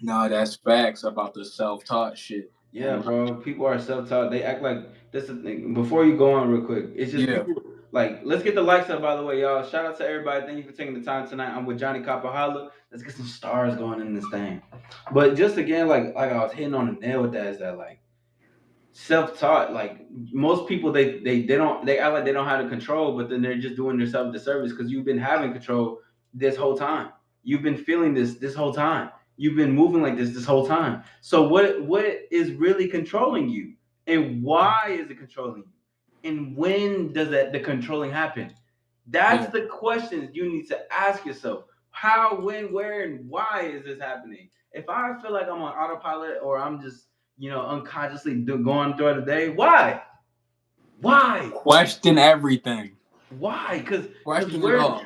no, that's facts about the self taught shit. Yeah, And like, bro. People are self-taught. They act like this is the thing. Before you go on, real quick, it's just yeah, people like. Let's get the likes up, by the way, y'all. Shout out to everybody. Thank you for taking the time tonight. I'm with Johnny Capahala. Let's get some stars going in this thing. But just again, like I was hitting on the nail with that is that like self-taught. Like most people, they don't they act like they don't have the control, but then they're just doing themselves disservice because you've been having control this whole time. You've been feeling this whole time. You've been moving like this whole time. So what is really controlling you, and why is it controlling you, and when does that the controlling happen? That's yeah, the questions you need to ask yourself. How, when, where, and why is this happening? If I feel like I'm on autopilot or I'm just unconsciously going throughout the day. Why? Why? question everything. Why? Because Question it where, all.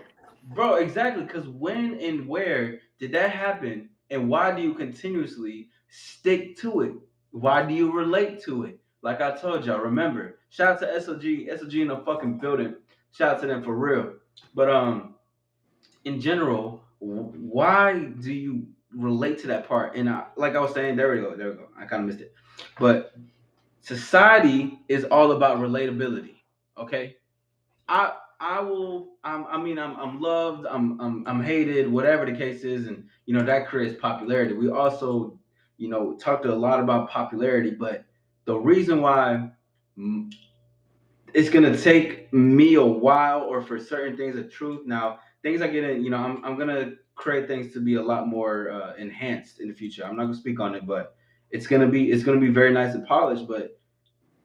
bro? Exactly. Because when and where did that happen? And why do you continuously stick to it? Why do you relate to it? Like I told y'all, remember. Shout out to SOG in the fucking building. Shout out to them for real. But in general, why do you relate to that part? And like I was saying, there we go. I kind of missed it. But society is all about relatability. Okay, I will. I mean, I'm loved. I'm hated. Whatever the case is, and that creates popularity. We also talked a lot about popularity, but the reason why it's gonna take me a while, or for certain things, of truth. Now, things I get in, I'm gonna create things to be a lot more enhanced in the future. I'm not gonna speak on it, but it's gonna be very nice and polished, but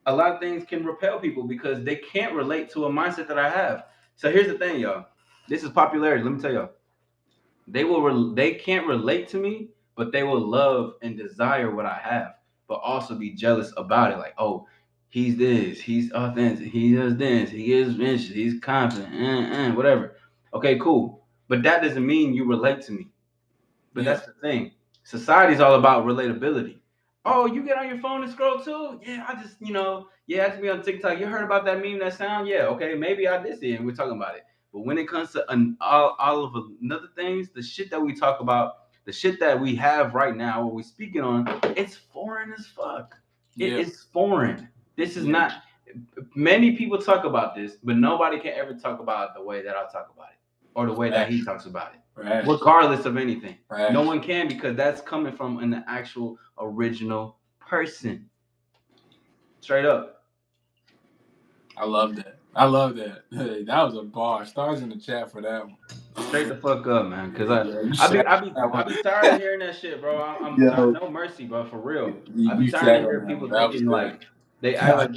a lot of things can repel people because they can't relate to a mindset that I have. So here's the thing, y'all. This is popularity. Let me tell y'all. They can't relate to me, but they will love and desire what I have, but also be jealous about it. Like, oh, he's this, he's authentic, he does this, he is vicious, he's confident, whatever. Okay, cool. But that doesn't mean you relate to me. But Yeah, that's the thing. Society's all about relatability. Oh, you get on your phone and scroll too? Yeah, I just be on TikTok. You heard about that meme, that sound? Yeah, okay, maybe I did see it and we're talking about it. But when it comes to all of another things, the shit that we talk about, the shit that we have right now, what we're speaking on, it's foreign as fuck. It yeah, is foreign. This is yeah. not. Many people talk about this, but nobody can ever talk about it the way that I talk about it, or the way that Facts, he talks about it, facts, regardless of anything. No facts. one can because that's coming from an actual original person. Straight up. I love that. I love that. Hey, that was a bar. Stars in the chat for that one. Straight the fuck up, man. Cause Yeah, you I be shag I be on I that be one. tired of hearing that shit, bro. I'm tired. Yo, No mercy, bro. For real. I be you tired shag of on hearing that one. people That was thinking good. like they act like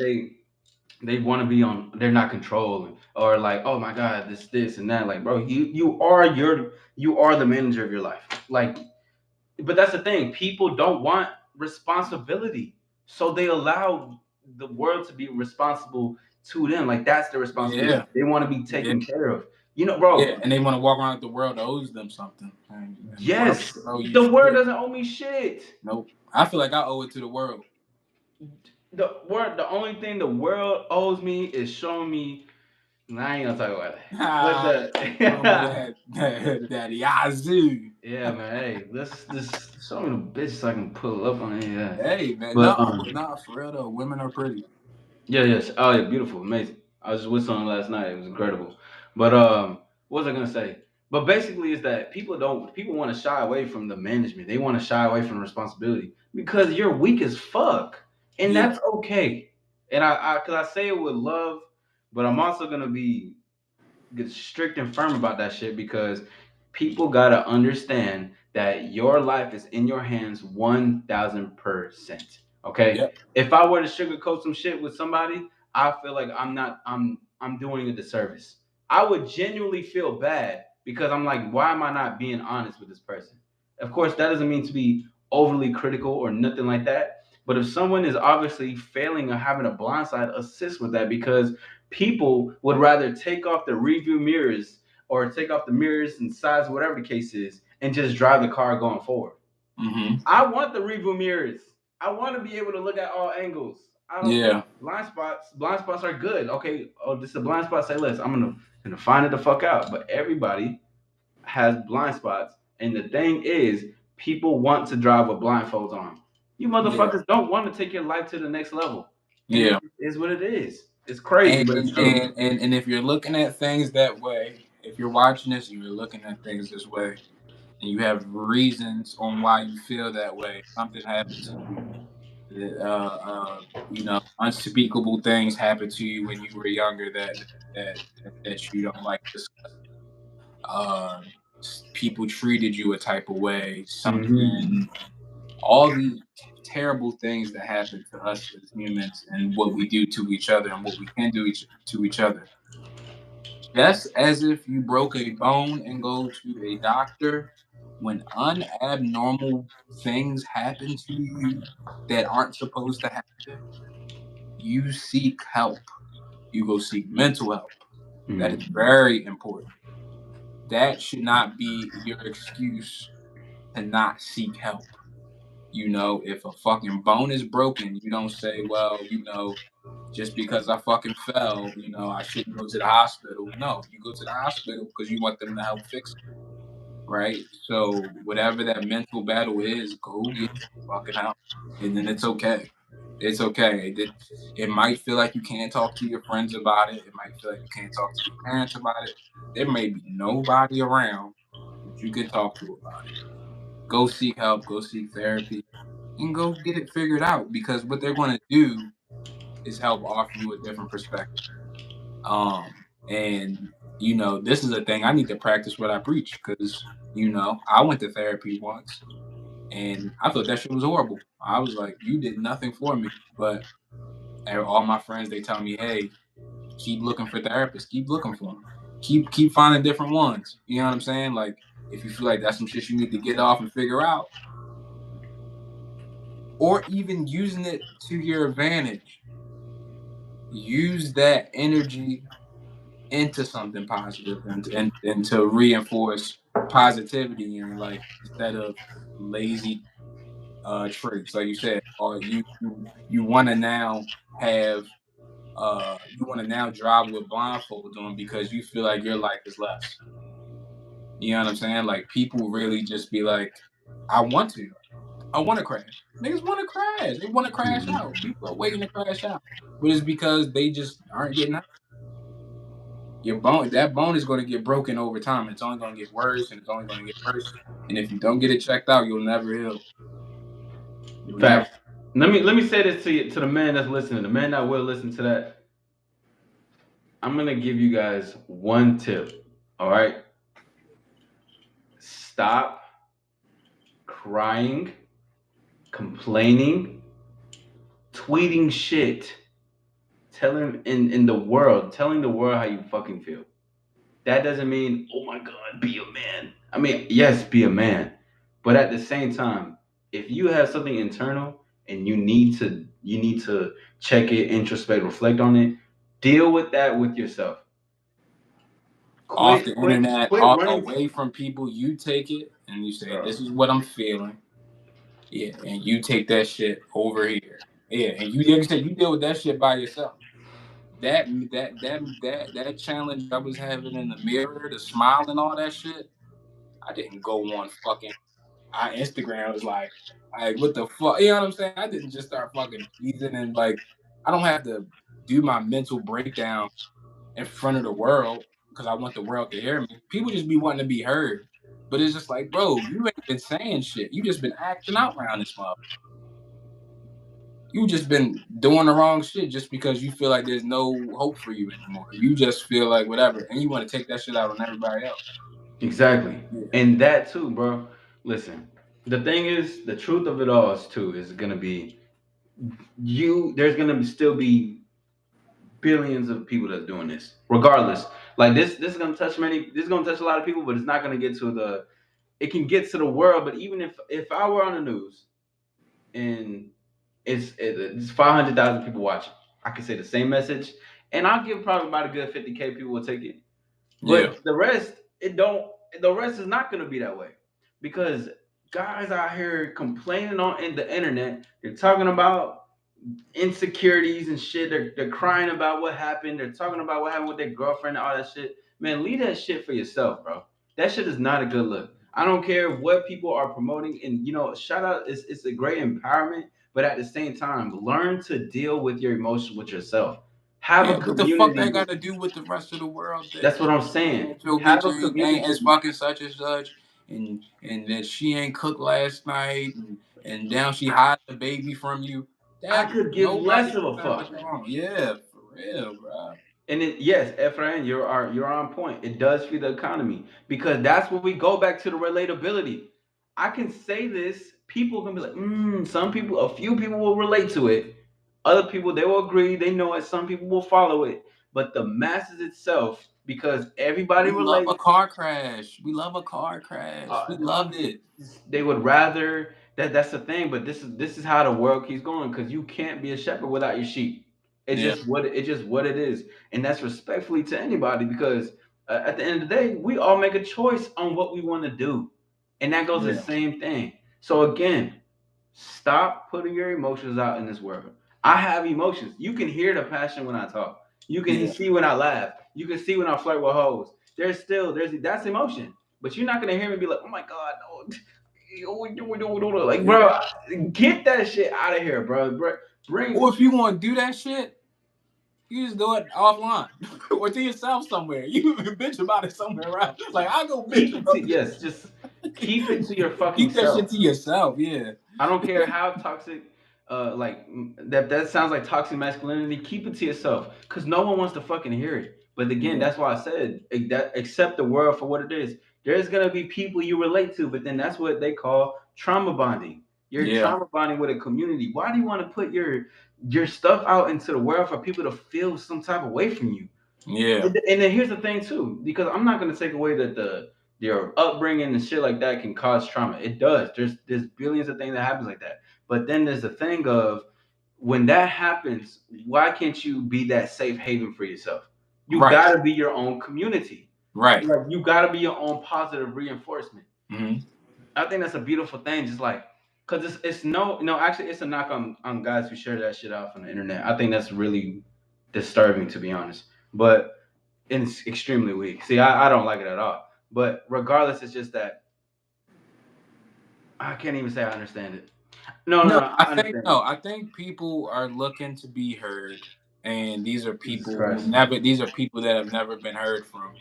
they want to be on. They're not controlling, or like, oh my god, this and that. Like, bro, you are the manager of your life. Like, but that's the thing. People don't want responsibility, so they allow the world to be responsible to them. Like that's their responsibility. Yeah, They want to be yeah, taken care of. yeah. Bro. And they want to walk around like the world owes them something. And the world Yes, doesn't owe you the world shit. doesn't owe me shit. Nope. I feel like I owe it to the world. The only thing the world owes me is showing me. Nah, I ain't gonna talk about it. But Ah, show me the that Yazoo. yeah, man. Hey, let's just show me the bitch so I can pull up on it. Yeah. Hey man, But no, nah, for real though. Women are pretty. yeah, yes. Oh yeah, beautiful, amazing. I was just whistling last night. It was incredible. But what was I gonna say? But basically, is that people want to shy away from the management. They want to shy away from the responsibility because you're weak as fuck, and Yeah, that's okay. And cause I say it with love, but I'm also gonna be get strict and firm about that shit because people gotta understand that your life is in your hands 1,000%. Okay, yep, if I were to sugarcoat some shit with somebody, I feel like I'm doing a disservice. I would genuinely feel bad because I'm like, why am I not being honest with this person? Of course, that doesn't mean to be overly critical or nothing like that. But if someone is obviously failing or having a blind side, assist with that because people would rather take off the review mirrors or take off the mirrors and sides, whatever the case is, and just drive the car going forward. mm-hmm, I want the review mirrors. I want to be able to look at all angles. I don't yeah, blind spots. Blind spots are good. Okay, oh, this is a blind spot. Say less. I'm gonna find it the fuck out. But everybody has blind spots, and the thing is, people want to drive with blindfolds on. You yeah, motherfuckers don't want to take your life to the next level, and it yeah. is what it is. It's crazy, And but it's true. if you're looking at things that way, if you're watching this and you're looking at things this way, and you have reasons on why you feel that way, something happened to you, you know, unspeakable things happened to you when you were younger that that you don't like discussing. Uh, People treated you a type of way, Mm-hmm. something, all the terrible things that happen to us as humans, and what we do to each other, and what we can do to each other. Just as if you broke a bone and go to a doctor, when unabnormal things happen to you that aren't supposed to happen, you seek help. You go seek mental help. That is Mm-hmm. very important. That should not be your excuse to not seek help. You know, if a fucking bone is broken, you don't say, well, you know, just because I fucking fell, you know, I shouldn't go to the hospital. No, you go to the hospital because you want them to help fix it, right? So whatever that mental battle is, go get fucking help, and then it's okay. It's okay. It might feel like you can't talk to your friends about it. It might feel like you can't talk to your parents about it. There may be nobody around that you can talk to about it. Go seek help. Go seek therapy, and go get it figured out. Because what they're going to do is help offer you a different perspective. And you know, this is a thing I need to practice what I preach because you know I went to therapy once and I thought that shit was horrible. I was like, you did nothing for me. But all my friends they tell me, hey, keep looking for therapists, keep looking for them, keep finding different ones. You know what I'm saying? Like if you feel like that's some shit you need to get off and figure out, or even using it to your advantage, use that energy into something positive and to reinforce positivity in your life instead of lazy traits, like you said, or you want to now have you want to now drive with blindfolds on because you feel like your life is less. You know what I'm saying? Like people really just be like, I want to, I want to crash. Niggas want to crash. They want to crash out. People are waiting to crash out, but it's because they just aren't getting out. Your bone, that bone is going to get broken over time. It's only going to get worse, and it's only going to get worse. And if you don't get it checked out, you'll never heal. You'll never. Facts. Let me say this to you, to the man that's listening, the man that will listen to that. I'm gonna give you guys one tip. All right, stop crying, complaining, tweeting shit, telling in the world, telling the world how you fucking feel. That doesn't mean, oh my god, be a man. I mean, yes, be a man, but at the same time, if you have something internal and you need to check it, introspect, reflect on it, deal with that with yourself. Off Quit, the quit, internet, quit running. away from people, you take it and you say, Bro. "This is what I'm feeling." Yeah, and you take that shit over here. Yeah, and you like I said, you deal with that shit by yourself. That challenge I was having in the mirror, the smile and all that shit. I didn't go on fucking Instagram. Was like what the fuck? You know what I'm saying? I didn't just start fucking teasing and like I don't have to do my mental breakdown in front of the world because I want the world to hear me. People just be wanting to be heard. But it's just like, bro, you ain't been saying shit. You just been acting out around this mother. You just been doing the wrong shit just because you feel like there's no hope for you anymore. You just feel like whatever, and you want to take that shit out on everybody else. Exactly. Yeah, And that too, bro. Listen, the thing is, the truth of it all is too is gonna be you. There's gonna still be billions of people that's doing this, regardless. Like this is gonna touch many. This is gonna touch a lot of people, but it's not gonna get to the. It can get to the world, but even if I were on the news and it's 500,000 people watching, I can say the same message, and I'll give probably about a good 50K people will take it. yeah, But the rest, it don't. The rest is not going to be that way because guys out here complaining on in the internet. They're talking about insecurities and shit. They're crying about what happened. They're talking about what happened with their girlfriend and all that shit. Man, leave that shit for yourself, bro. That shit is not a good look. I don't care what people are promoting, and shout out. It's a great empowerment, but at the same time, learn to deal with your emotions with yourself. Have yeah. a What the fuck community that got with. to do with the rest of the world? That's what I'm saying. That your Have bitch a ain't as community. fucking such and such, and that she ain't cooked last night, and now she hide the baby from you. I That could give nobody less of a got fuck. nothing wrong. Yeah, for real, bro. And yes, Efrain, you're on point. It does feed the economy because that's where we go back to the relatability. I can say this, people can be like, some people, a few people will relate to it. Other people, they will agree, they know it. Some people will follow it. But the masses itself, because everybody We love a relates, car crash. We love a car crash. We loved it. they would rather that's the thing. But this is how the world keeps going because you can't be a shepherd without your sheep. Yeah, It's just what it is, and that's respectfully to anybody because at the end of the day, we all make a choice on what we want to do, and that goes the yeah, same thing. So again, stop putting your emotions out in this world. I have emotions. You can hear the passion when I talk. You can yeah, see when I laugh. You can see when I flirt with hoes. There's that's emotion. But you're not gonna hear me be like, oh my god, no, like yeah. bro, get that shit out of here, bro. Or Bring if you want to do that shit, you just do it offline or to yourself somewhere. You bitch about it somewhere else. Like I go bitch keep it to about yes, just keep it to your fucking keep that shit self. to yourself. Yeah, I don't care how toxic, that sounds like toxic masculinity. Keep it to yourself, cause no one wants to fucking hear it. But again, yeah, that's why I said that accept the world for what it is. There's gonna be people you relate to, but then that's what they call trauma bonding. You're yeah, trauma bonding with a community. Why do you want to put your stuff out into the world for people to feel some type of way from you? yeah, And then here's the thing too, because I'm not gonna take away that their upbringing and shit like that can cause trauma. It does. There's billions of things that happens like that. But then there's the thing of when that happens, why can't you be that safe haven for yourself? You right, gotta be your own community. right. Like you gotta be your own positive reinforcement. Hmm. I think that's a beautiful thing. Just like, cause it's no actually it's a knock on guys who share that shit off on the internet. I think that's really disturbing to be honest. But it's extremely weak. See, I don't like it at all. But regardless, it's just that I can't even say I understand it. No, I understand it. No. I think people are looking to be heard, and these are Jesus people who Christ. never. These are people that have never been heard from,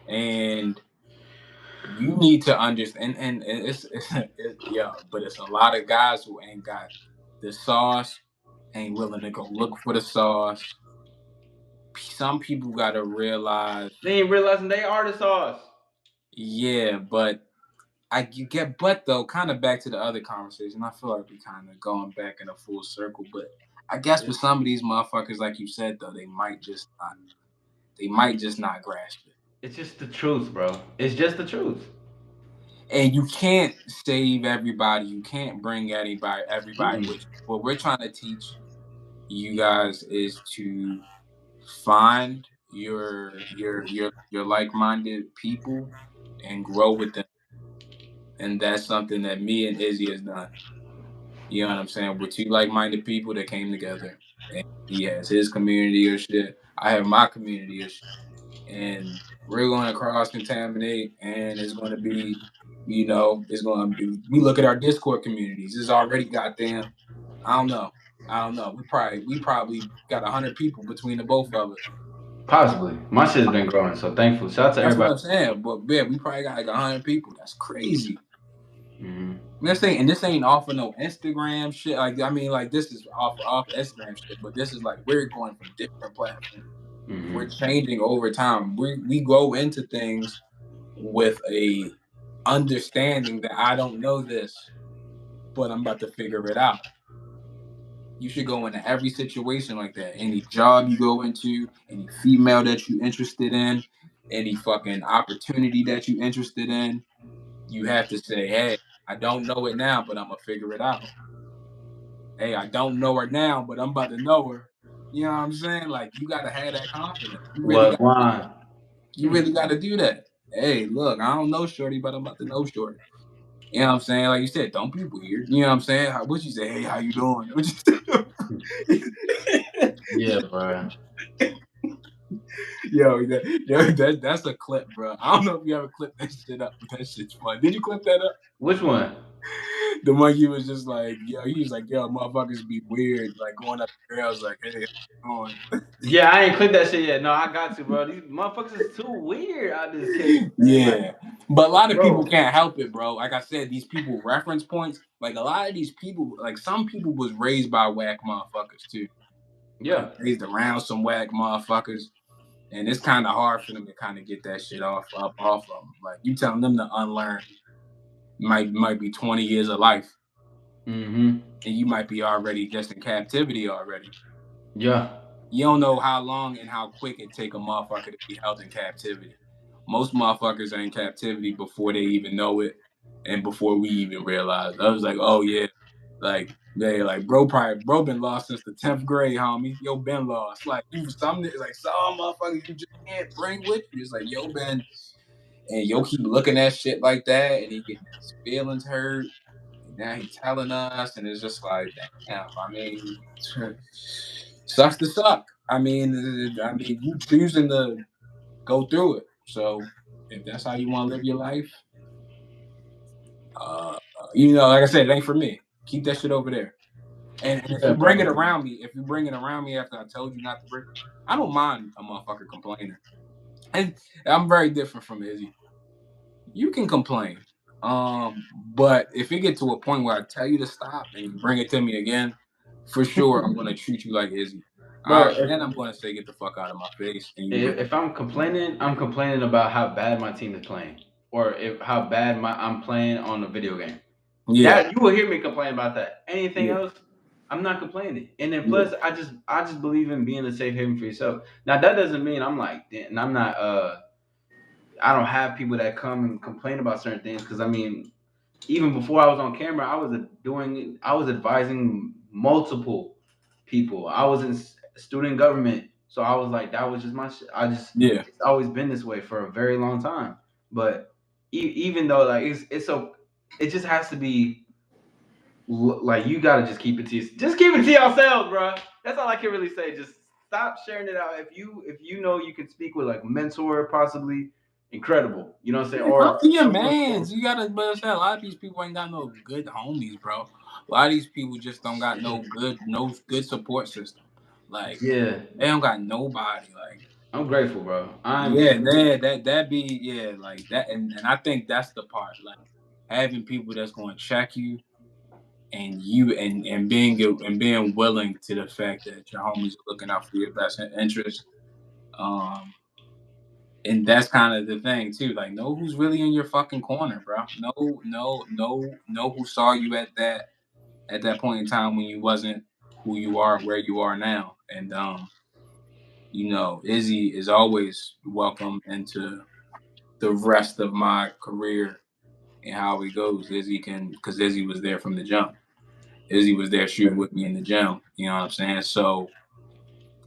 and you need to understand. And yeah, but it's a lot of guys who ain't got the sauce, ain't willing to go look for the sauce. Some people got to realize, They ain't realizing they are the sauce. yeah, but you get, but though, kind of back to the other conversation. I feel like we kind of going back in a full circle, but I guess for Yeah. some of these motherfuckers, like you said, though, they might just not grasp it. It's just the truth, bro. It's just the truth. And you can't save everybody. You can't bring everybody Mm-mm. with you. What we're trying to teach you guys is to find your like-minded people and grow with them. And that's something that me and Izzy has done. You know what I'm saying? We're two like-minded people that came together. And he has his community of shit. I have my community of shit. And we're going to cross contaminate, and it's going to be, it's going to be. We look at our Discord communities. It's already goddamn. I don't know. I don't know. We probably got 100 people between the both of us. Possibly. My shit's been growing, so thankful. Shout out to That's what everybody. I'm saying. But yeah, we probably got like 100 people. That's crazy. Hmm. This ain't off of no Instagram shit. Like I mean, like this is off Instagram shit. But this is like we're going from different platforms. We're Hmm. changing over time. We go into things with a understanding that I don't know this, but I'm about to figure it out. You should go into every situation like that. Any job you go into, any female that you interested in, any fucking opportunity that you interested in, you have to say, hey, I don't know it now, but I'm gonna figure it out. Hey, I don't know her now, but I'm about to know her. You know what I'm saying? Like you gotta have that confidence. What one? You really gotta do that. Hey, look, I don't know Shorty, but I'm about to know Shorty. You know what I'm saying? Like you said, don't be weird. You know what I'm saying? What you say? Hey, how you doing? What you say? Yeah, bro. That's a clip, bro. I don't know if you ever clipped that shit up, but that shit's fun. Did you clip that up? Which one? The monkey was just like, he was like, yo, motherfuckers be weird, like going up to girls, like, hey, how you doing? Yeah, I ain't clicked that shit yet. No, I got to, bro. These motherfuckers is too weird out this case, man. Like, Yeah, but a lot of people bro. can't help it, bro. Like I said, these people reference points. Like a lot of these people, like some people was raised by whack motherfuckers too. Like Yeah. raised around some whack motherfuckers, and it's kind of hard for them to kind of get that shit off of them. Like you telling them to unlearn might be 20 years of life, Hmm. and you might be already just in captivity already. Yeah. You don't know how long and how quick it take a motherfucker to be held in captivity. Most motherfuckers are in captivity before they even know it, and before we even realize. I was like, oh yeah, like bro been lost since the 10th grade, homie. Yo been lost. Like you some motherfuckers you just can't bring with you. It's like yo been and yo keep looking at shit like that, and he getting his feelings hurt. And now he telling us, and it's just like, damn. I mean, sucks to suck. I mean, you choosing to go through it. So if that's how you want to live your life, like I said, it ain't for me. Keep that shit over there. And if Yeah, you bring it bro. around me, if you bring it around me after I told you not to bring, I don't mind a motherfucker complaining. And I'm very different from Izzy. You can complain. But if it get to a point where I tell you to stop and you bring it to me again, for sure I'm gonna treat you like Izzy. All Bro, right, then I'm gonna say get the fuck out of my face and you bring if I'm complaining about how bad my team is playing, or if how bad I'm playing on a video game. yeah, That you will hear me complain about that. Anything yeah, else, I'm not complaining. And then yeah, plus, I just believe in being a safe haven for yourself. Now that doesn't mean I'm like, and I'm not. I don't have people that come and complain about certain things because I mean, even before I was on camera, I was advising multiple people. I was in student government, so I was like, that was just my shit. yeah. It's always been this way for a very long time. But even though like it's so, it just has to be like you gotta just keep it to just keep it to yourselves, bro. That's all I can really say. Just stop sharing it out. If you know you can speak with like a mentor, possibly incredible. You know what I'm saying, Yeah, talk or to your someone close. mans. You gotta, but I said a lot of these people ain't got no good homies, bro. A lot of these people just don't got no good support system. Like Yeah, they don't got nobody. Like I'm grateful, bro. I'm yeah, extremely. that be yeah, like that, and I think that's the part. Like having people that's going to check you and being willing to the fact that your homies are looking out for your best interest. Um, and that's kind of the thing too. Like, know who's really in your fucking corner, bro. Know who saw you at that point in time when you wasn't who you are, where you are now. And Izzy is always welcome into the rest of my career and how it goes. Because Izzy was there from the jump. Izzy was there shooting with me in the gym. You know what I'm saying? So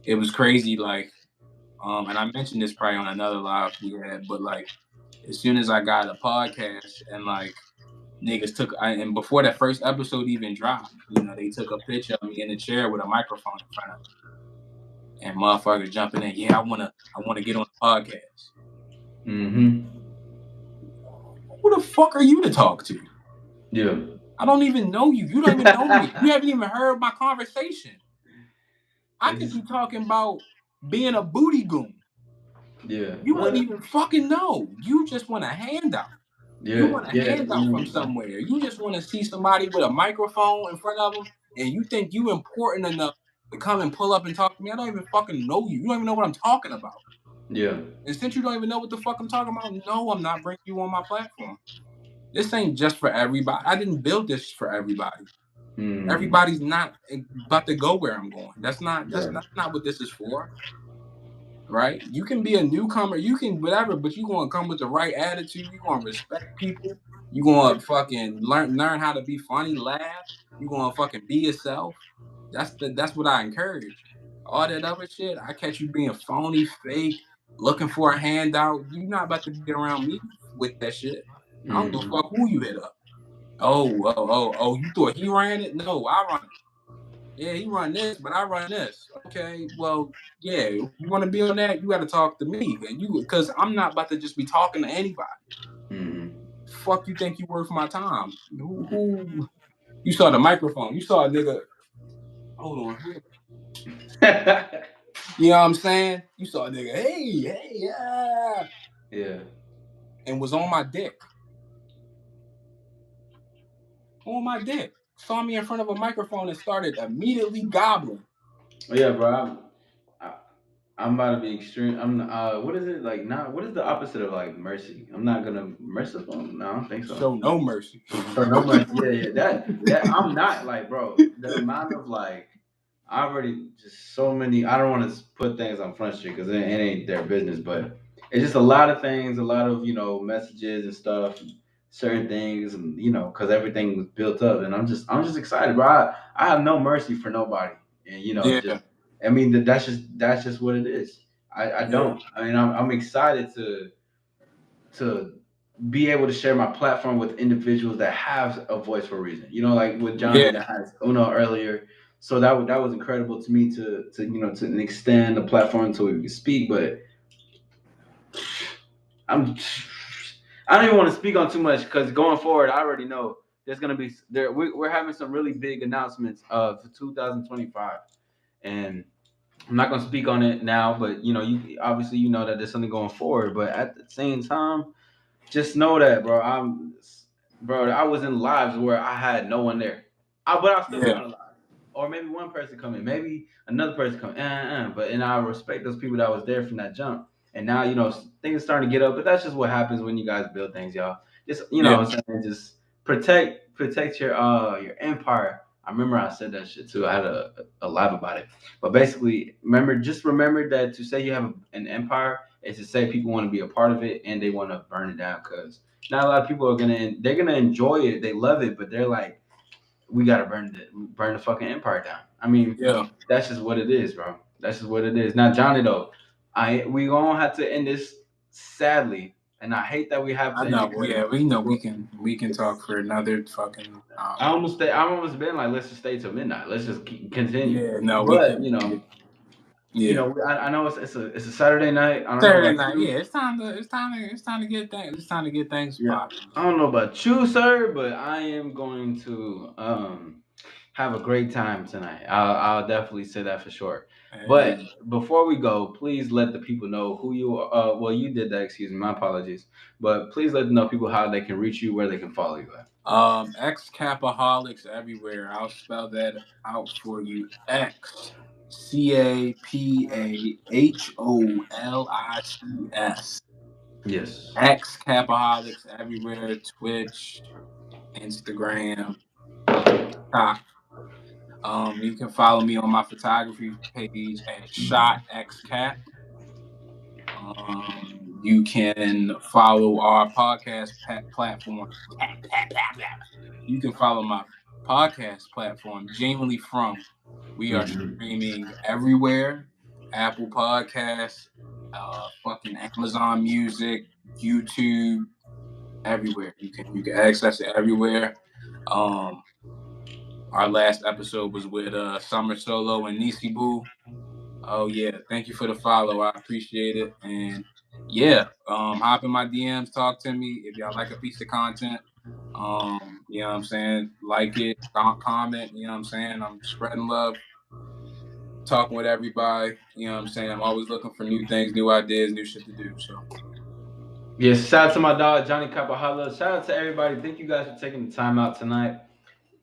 it was crazy. Like, and I mentioned this probably on another live we had, but like, as soon as I got a podcast and like niggas and before that first episode even dropped, they took a picture of me in the chair with a microphone in front of me, and motherfuckers jumping in. Yeah, I wanna get on the podcast. Mm-hmm. Who the fuck are you to talk to? Yeah. I don't even know you. You don't even know me. You haven't even heard my conversation. I It's could just be talking about being a booty goon. Yeah. You wouldn't even fucking know. You just want a handout. You Yeah. want a Yeah. handout from somewhere. You just want to see somebody with a microphone in front of them, and you think you important enough to come and pull up and talk to me. I don't even fucking know you. You don't even know what I'm talking about. Yeah. And since you don't even know what the fuck I'm talking about, no, I'm not bringing you on my platform. This ain't just for everybody. I didn't build this for everybody. Mm. Everybody's not about to go where I'm going. That's not Right. what this is for. Right? You can be a newcomer, you can whatever, but you gonna come with the right attitude. You gonna respect people. You gonna fucking learn how to be funny, laugh. You gonna fucking be yourself. That's what I encourage. All that other shit, I catch you being phony, fake, looking for a handout. You're not about to be around me with that shit. I don't give a Mm. fuck who you hit up. Oh, you thought he ran it? No, I run it. Yeah, he run this, but I run this. Okay, well, yeah, you want to be on that, you got to talk to me, and you because I'm not about to just be talking to anybody. Mm. Fuck, you think you worth my time? Who? You saw the microphone. You saw a nigga. Hold on. You know what I'm saying? You saw a nigga. Hey, yeah, Yeah. and was on my dick. On my dick. Saw me in front of a microphone and started immediately gobbling. Yeah, bro. I, I'm about to be extreme. I'm. What is it like? Not. What is the opposite of like mercy? I'm not gonna merciful. No, I don't think so. Show no mercy. So no mercy. Yeah, yeah. That I'm not like, bro. The amount of like, I already just so many. I don't want to put things on Front Street because it ain't their business, but it's just a lot of things, a lot of messages and stuff, certain things, and because everything was built up, and I'm just excited, bro. I have no mercy for nobody, and Yeah, just I mean that's just what it is. I yeah, don't. I mean I'm excited to be able to share my platform with individuals that have a voice for a reason. Like with Johnny yeah, that has Uno earlier. So that was incredible to me to to extend the platform so we could speak. But I'm I don't even want to speak on too much because going forward, I already know there's gonna be there. We're having some really big announcements for 2025, and I'm not gonna speak on it now. But you obviously that there's something going forward. But at the same time, just know that, bro. Bro. I was in lives where I had no one there. But I'll still be yeah, on a live. Or maybe one person come in, maybe another person come. But and I respect those people that was there from that jump. And now things starting to get up. But that's just what happens when you guys build things, y'all. Just yeah, what I'm saying, just protect your empire. I remember I said that shit too. I had a live about it. But basically, remember that to say you have an empire is to say people want to be a part of it and they want to burn it down because not a lot of people they're gonna enjoy it, they love it, but they're like, we gotta burn the fucking empire down. I mean, yeah. that's just what it is, bro. That's just what it is. Now, Johnny, though, we gonna have to end this sadly, and I hate that we have I to end know. it. Yeah, we know we can talk for another fucking hour. I almost been like, let's just stay till midnight. Let's just continue. Yeah, no, we But can. Yeah, yeah. I know it's a Saturday night. I don't know Saturday about night. you. Yeah, it's time to get things. It's time to get things Yeah, popping. I don't know about you, sir, but I am going to have a great time tonight. I'll definitely say that for sure. But Hey, before we go, please let the people know who you are. Well, you did that. Excuse me, my apologies. But please let them know people how they can reach you, where they can follow you at. X Capaholics everywhere. I'll spell that out for you. Capaholics. Yes. X Capaholics everywhere. Twitch, Instagram, TikTok. You can follow me on my photography page at Shot X Cap. You can follow our podcast platform. You can follow my podcast platform, Genuinely From. We are Hmm. streaming everywhere: Apple Podcasts, fucking Amazon Music, YouTube, everywhere. You can access it everywhere. Um, our last episode was with Summer Solo and Nisi Boo. Oh yeah, thank you for the follow. I appreciate it. And yeah, hop in my DMs, talk to me if y'all like a piece of content. You know what I'm saying? Like it, comment, you know what I'm saying? I'm spreading love. talking with everybody. You know what I'm saying? I'm always looking for new things, new ideas, new shit to do. So Yes, shout out to my dog Johnny Capahala. Shout out to everybody. Thank you guys for taking the time out tonight.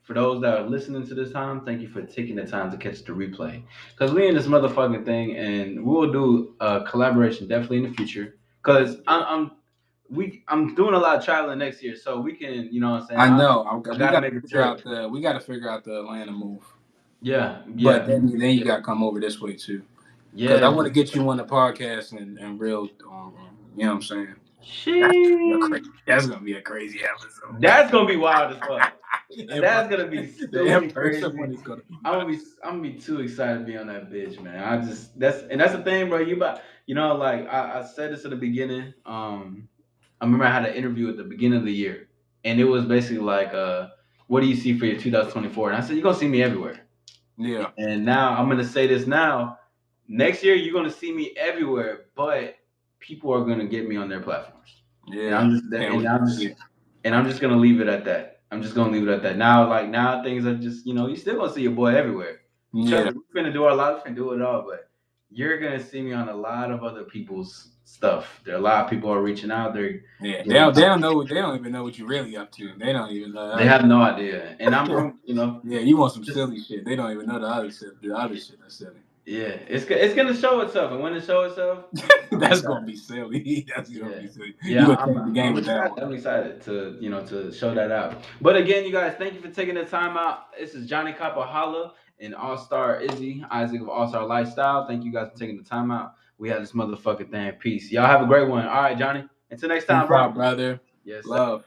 For those that are listening to this time, thank you for taking the time to catch the replay. Cause we in this motherfucking thing, and we'll do a collaboration definitely in the future. Cause I'm doing a lot of traveling next year, so we can, you know what I'm saying. I know I we gotta got to make a figure trip. out the we got to figure out the Atlanta move. Yeah, But yeah, then you got to come over this way too, because I yeah. want to get you on the podcast and real. You know what I'm saying? She. That's gonna be a crazy episode. That's gonna be wild as fuck. In That's person, gonna be the in stupid person crazy. one is gonna be I'm gonna be nuts. I'm gonna be too excited to be on that bitch, man. That's the thing, bro. Like I said this at the beginning. I remember I had an interview at the beginning of the year, and it was basically like, what do you see for your 2024? And I said, you're gonna see me everywhere. Yeah, And now I'm gonna say this now. Next year you're gonna see me everywhere, but people are gonna get me on their platforms. And yeah. I'm just Can't and wait to I'm see just it. and I'm just gonna leave it at that. I'm just gonna leave it at that. Now, like now things are just, you still gonna see your boy everywhere. Trust Yeah, me, we're gonna do our lives and do it all, but you're gonna see me on a lot of other people's stuff. There are a lot of people are reaching out. They're yeah. getting They don't know. They don't even know what you're really up to. They don't even know. they have no idea. And I'm Yeah, you want some just silly shit. They don't even know the other shit. The other shit that's silly. yeah, it's gonna show itself, and when it shows itself, I'm That's gonna excited. be silly. That's gonna Yeah, be silly. You yeah, gonna change the game I'm with that excited. one. I'm excited to to show that out. But again, you guys, thank you for taking the time out. This is Johnny Capahala and AllStar Izzy Isaac of AllStar Lifestyle. Thank you guys for taking the time out. We have this motherfucking thing. Peace. Y'all have a great one. All right, Johnny. Until next time, Peace bro. out, brother. Yes, sir. Love.